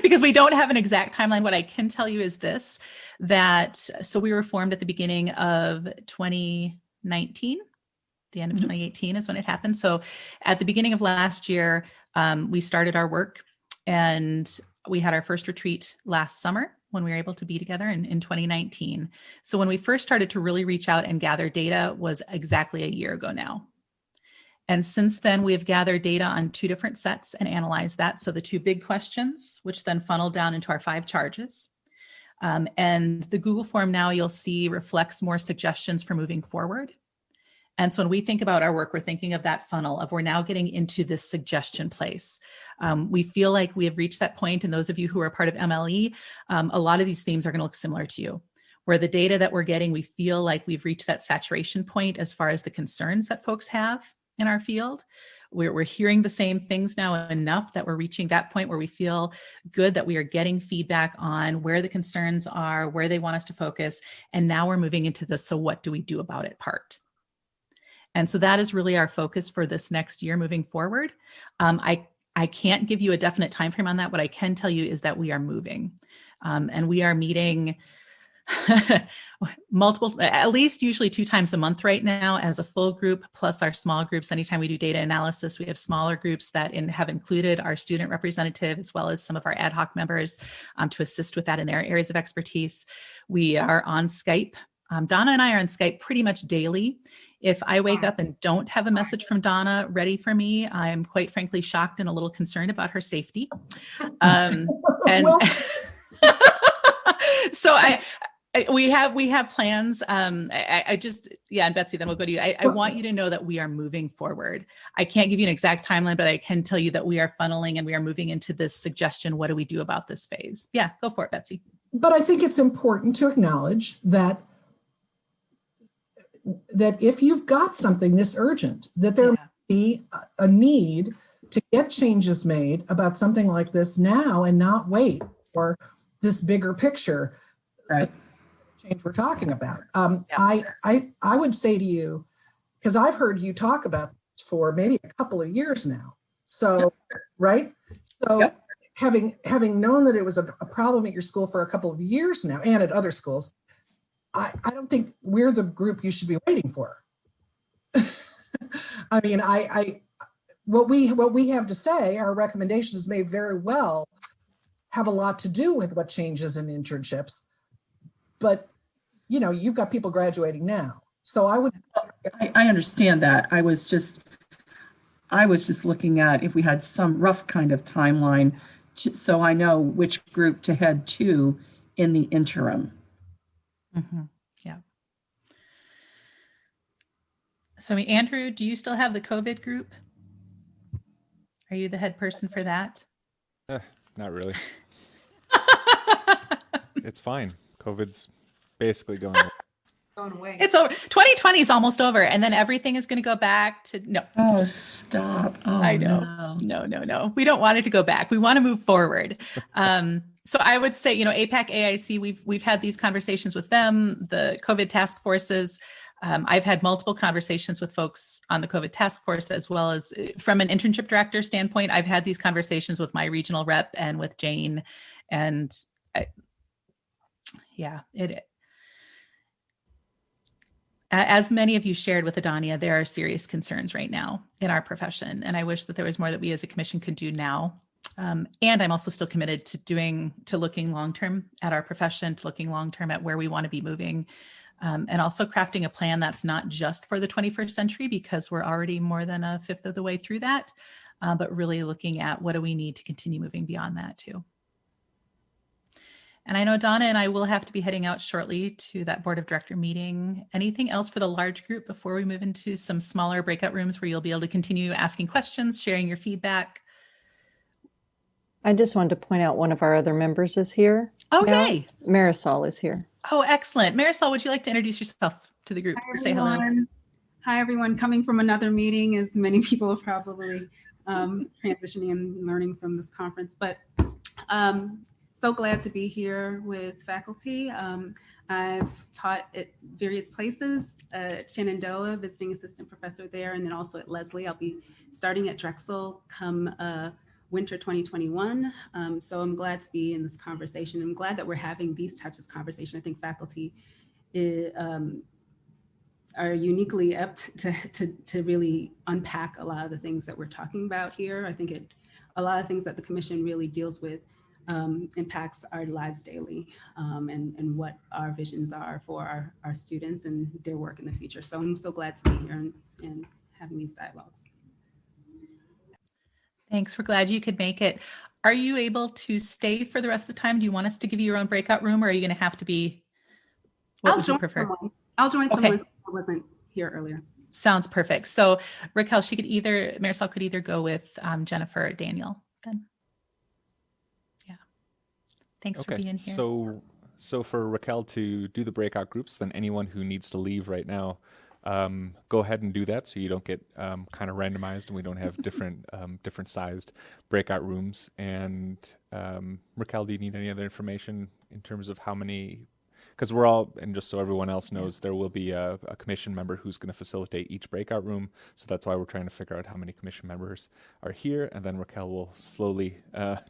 because we don't have an exact timeline. What I can tell you is this, so we were formed at the beginning of 2019, the end of 2018 is when it happened. So at the beginning of last year, we started our work, and we had our first retreat last summer when we were able to be together in 2019. So when we first started to really reach out and gather data was exactly a year ago now. And since then, we have gathered data on 2 different sets and analyzed that. So the 2 big questions, which then funnel down into our 5 charges. And the Google form now you'll see reflects more suggestions for moving forward. And so when we think about our work, we're thinking of that funnel of we're now getting into this suggestion place. We feel like we have reached that point, and those of you who are part of MLE, a lot of these themes are going to look similar to you. Where the data that we're getting, we feel like we've reached that saturation point as far as the concerns that folks have in our field, We're hearing the same things now enough that we're reaching that point where we feel good that we are getting feedback on where the concerns are, where they want us to focus. And now we're moving into the so what do we do about it part. And so that is really our focus for this next year moving forward. I can't give you a definite time frame on that. What I can tell you is that we are moving, and we are meeting multiple, at least usually 2 times a month right now as a full group, plus our small groups. Anytime we do data analysis, we have smaller groups that have included our student representative as well as some of our ad hoc members to assist with that in their areas of expertise. We are on Skype. Donna and I are on Skype pretty much daily. If I wake up and don't have a message from Donna ready for me, I'm quite frankly shocked and a little concerned about her safety. And so we have plans. I just, and Betsy, then we'll go to you. I want you to know that we are moving forward. I can't give you an exact timeline, but I can tell you that we are funneling and we are moving into this suggestion. What do we do about this phase? Yeah, go for it, Betsy. But I think it's important to acknowledge that if you've got something this urgent, that there might be a need to get changes made about something like this now and not wait for this bigger picture change we're talking about. I would say to you, because I've heard you talk about this for maybe a couple of years now. So, right? So having known that it was a problem at your school for a couple of years now and at other schools, I don't think we're the group you should be waiting for. I mean, what we have to say, our recommendations may very well have a lot to do with what changes in internships, but you've got people graduating now. So I understand that. I was just looking at if we had some rough kind of timeline so I know which group to head to in the interim. Mm-hmm. Yeah. So, Andrew, do you still have the COVID group? Are you the head person for that? Not really. It's fine. COVID's basically going away. It's over. 2020 is almost over, and then everything is going to go back to no. Oh, stop! Oh, I know. No. We don't want it to go back. We want to move forward. So I would say, APAC, AIC, we've had these conversations with them, the COVID task forces. I've had multiple conversations with folks on the COVID task force, as well as from an internship director standpoint, I've had these conversations with my regional rep and with Jane. And as many of you shared with Adania, there are serious concerns right now in our profession. And I wish that there was more that we as a commission could do now. And I'm also still committed to looking long-term at our profession, to looking long-term at where we want to be moving, and also crafting a plan that's not just for the 21st century, because we're already more than a fifth of the way through that, but really looking at what do we need to continue moving beyond that too. And I know Donna and I will have to be heading out shortly to that board of director meeting. Anything else for the large group before we move into some smaller breakout rooms where you'll be able to continue asking questions, sharing your feedback? I just wanted to point out one of our other members is here. Oh, yay. Marisol is here. Oh, excellent. Marisol, would you like to introduce yourself to the group? Hi, say hello. Hi, everyone. Coming from another meeting, as many people are probably transitioning and learning from this conference, but so glad to be here with faculty. I've taught at various places, Shenandoah, visiting assistant professor there, and then also at Leslie. I'll be starting at Drexel come winter 2021. So I'm glad to be in this conversation. I'm glad that we're having these types of conversations. I think faculty are uniquely apt to really unpack a lot of the things that we're talking about here. I think a lot of things that the commission really deals with impacts our lives daily, and what our visions are for our students and their work in the future. So I'm so glad to be here and having these dialogues. Thanks. We're glad you could make it. Are you able to stay for the rest of the time? Do you want us to give you your own breakout room, or are you going to have to be? What would you prefer? I'll join someone who wasn't here earlier. Sounds perfect. So Raquel, Marisol could either go with Jennifer or Daniel then. Yeah. Thanks for being here. So for Raquel to do the breakout groups, then anyone who needs to leave right now, go ahead and do that so you don't get kind of randomized and we don't have different sized breakout rooms. And Raquel, do you need any other information in terms of how many? Because we're all, and just so everyone else knows, there will be a commission member who's going to facilitate each breakout room. So that's why we're trying to figure out how many commission members are here. And then Raquel will slowly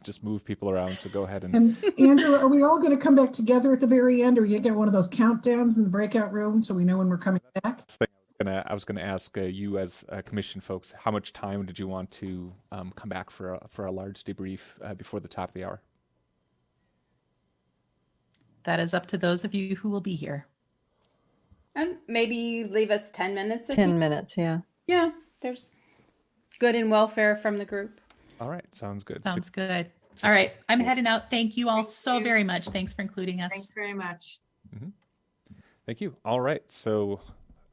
just move people around. So go ahead And Andrew, are we all going to come back together at the very end, or you get one of those countdowns in the breakout room so we know when we're coming back? I was gonna ask you as commission folks, how much time did you want to come back for a large debrief before the top of the hour? That is up to those of you who will be here. And maybe leave us 10 minutes. 10 minutes, yeah. Yeah, there's good and welfare from the group. All right, sounds good. Sounds good. All right, I'm heading out. Thank you all so very much. Thanks for including us. Thanks very much. Mm-hmm. Thank you. All right, so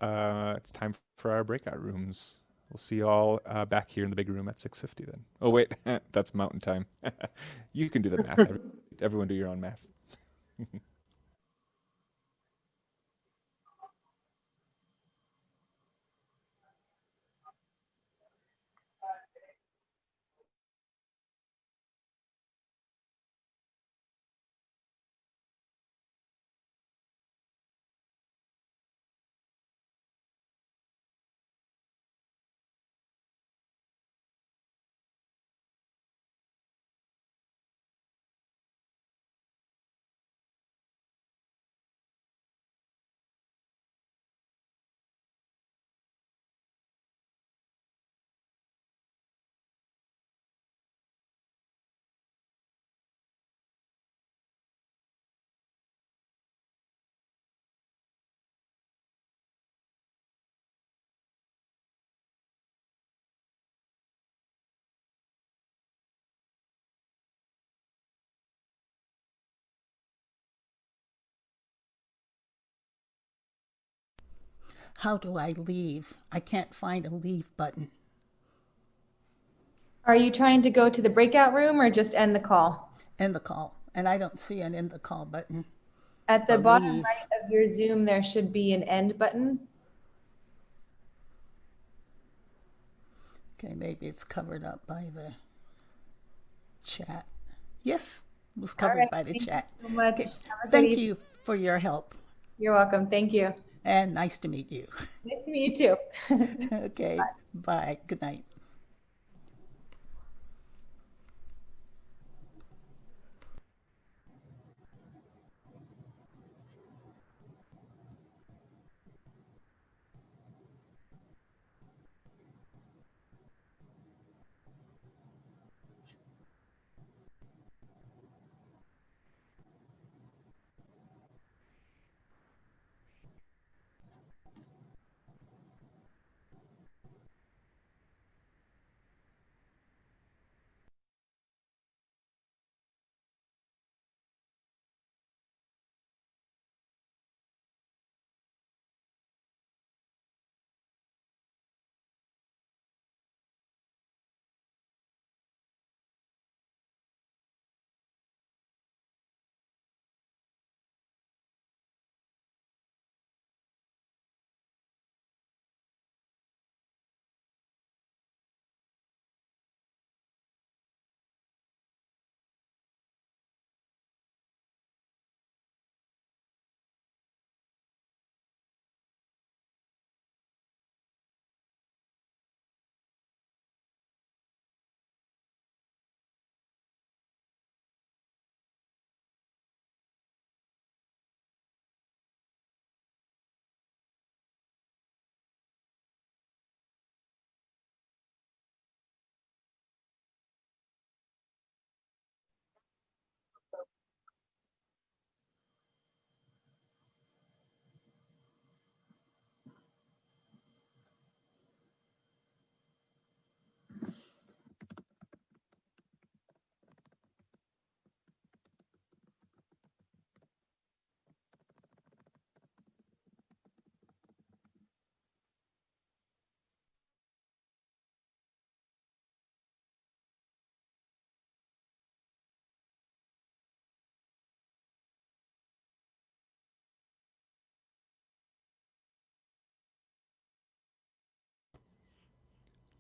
it's time for our breakout rooms. We'll see you all back here in the big room at 6:50 then. Oh, wait, that's mountain time. You can do the math. Everyone do your own math. How do I leave? I can't find a leave button. Are you trying to go to the breakout room or just end the call? End the call. And I don't see an end the call button. At the bottom right of your Zoom, there should be an end button. Okay, maybe it's covered up by the chat. Yes, it was covered by the chat. Thank you so much. Okay. Have a good Thank evening. you for your help. You're welcome. Thank you. And nice to meet you. Nice to meet you too. Okay, bye. Good night.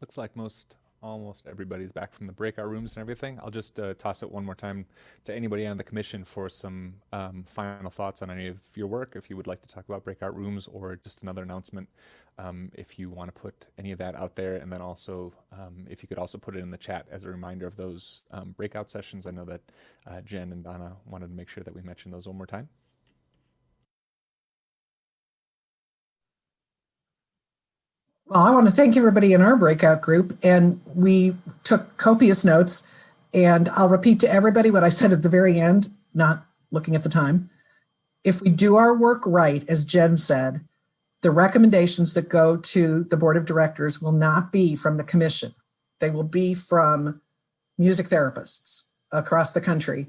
Looks like almost everybody's back from the breakout rooms and everything. I'll just toss it one more time to anybody on the commission for some final thoughts on any of your work, if you would like to talk about breakout rooms or just another announcement, if you want to put any of that out there. And then also, if you could also put it in the chat as a reminder of those breakout sessions. I know that Jen and Donna wanted to make sure that we mention those one more time. Well, I want to thank everybody in our breakout group, and we took copious notes, and I'll repeat to everybody what I said at the very end, not looking at the time. If we do our work right, as Jen said, the recommendations that go to the board of directors will not be from the commission. They will be from music therapists across the country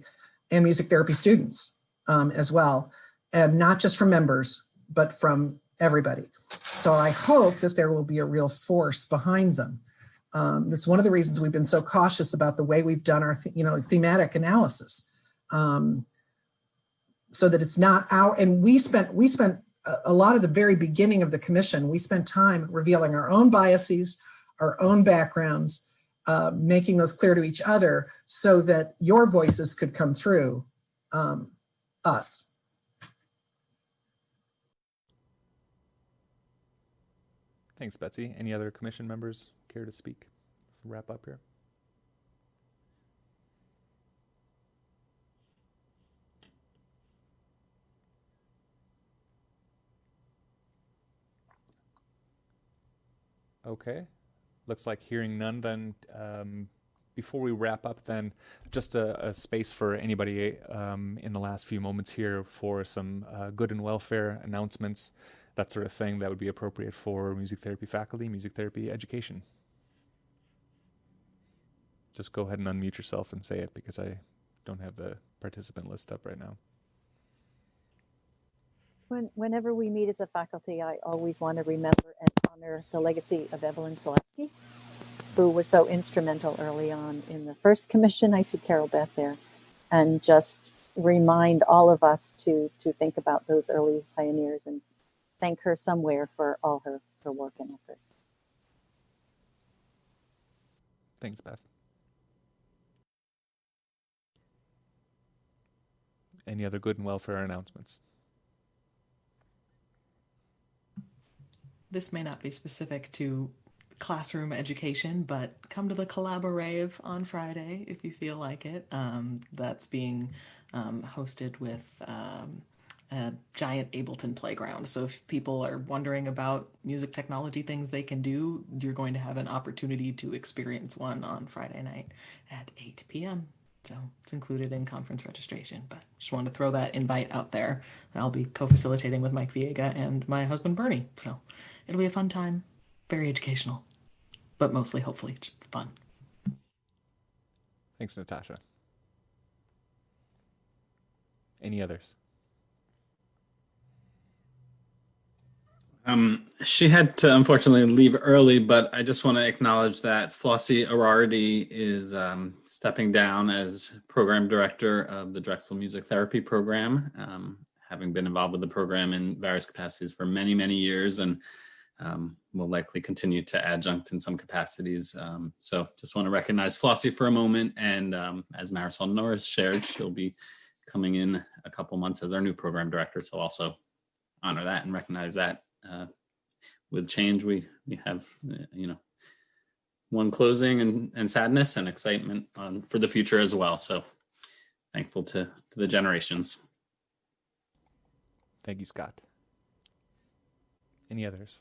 and music therapy students as well, and not just from members, but from everybody. So I hope that there will be a real force behind them. That's one of the reasons we've been so cautious about the way we've done our thematic analysis, so that it's not and we spent a lot of the very beginning of the commission, we spent time revealing our own biases, our own backgrounds, making those clear to each other so that your voices could come through us. Thanks, Betsy. Any other commission members care to speak? Wrap up here. Okay. Looks like hearing none, then before we wrap up, then just a space for anybody in the last few moments here for some good and welfare announcements, that sort of thing that would be appropriate for music therapy faculty, music therapy education. Just go ahead and unmute yourself and say it, because I don't have the participant list up right now. Whenever we meet as a faculty, I always want to remember and honor the legacy of Evelyn Selesky, who was so instrumental early on in the first commission. I see Carol Beth there, and just remind all of us to think about those early pioneers and thank her somewhere for all her work and effort. Thanks, Beth. Any other good and welfare announcements? This may not be specific to classroom education, but come to the Collaborave on Friday if you feel like it. That's being hosted with a giant Ableton playground. So if people are wondering about music technology things they can do, you're going to have an opportunity to experience one on Friday night at 8 p.m. So it's included in conference registration, but just wanted to throw that invite out there. I'll be co-facilitating with Mike Viega and my husband Bernie. So it'll be a fun time, very educational, but mostly hopefully fun. Thanks, Natasha. Any others? She had to unfortunately leave early, but I just want to acknowledge that Flossie Arardi is stepping down as program director of the Drexel Music Therapy program, having been involved with the program in various capacities for many, many years, and will likely continue to adjunct in some capacities. So just want to recognize Flossie for a moment, and as Marisol Norris shared, she'll be coming in a couple months as our new program director, so also honor that and recognize that. With change, we have one closing and sadness and excitement for the future as well. So thankful to the generations. Thank you, Scott. Any others?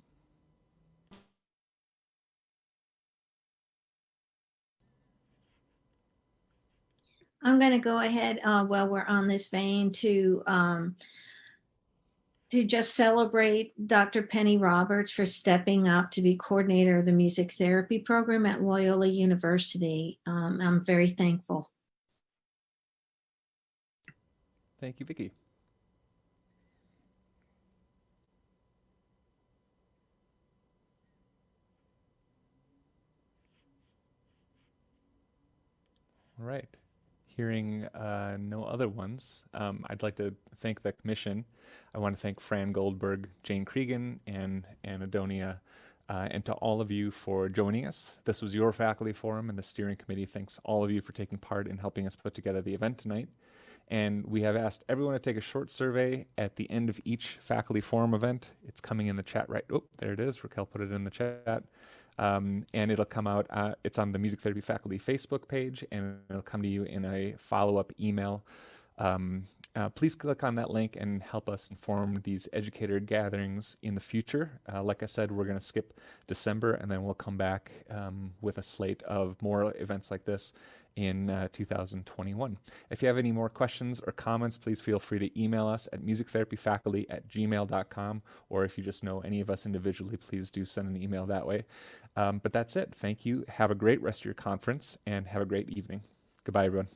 I'm going to go ahead while we're on this vein to just celebrate Dr. Penny Roberts for stepping up to be coordinator of the music therapy program at Loyola University. I'm very thankful. Thank you, Vicki. All right. Hearing no other ones, I'd like to thank the commission. I want to thank Fran Goldberg, Jane Cregan, and Adonia and to all of you for joining us. This was your faculty forum, and the steering committee thanks all of you for taking part in helping us put together the event tonight. And we have asked everyone to take a short survey at the end of each faculty forum event. It's coming in the chat right. Oh, there it is. Raquel put it in the chat. And it'll come out. It's on the Music Therapy Faculty Facebook page, and it'll come to you in a follow-up email. Please click on that link and help us inform these educator gatherings in the future. Like I said, we're going to skip December, and then we'll come back with a slate of more events like this in 2021. If you have any more questions or comments, please feel free to email us at musictherapyfaculty@gmail.com, or if you just know any of us individually, please do send an email that way. But that's it. Thank you. Have a great rest of your conference, and have a great evening. Goodbye, everyone.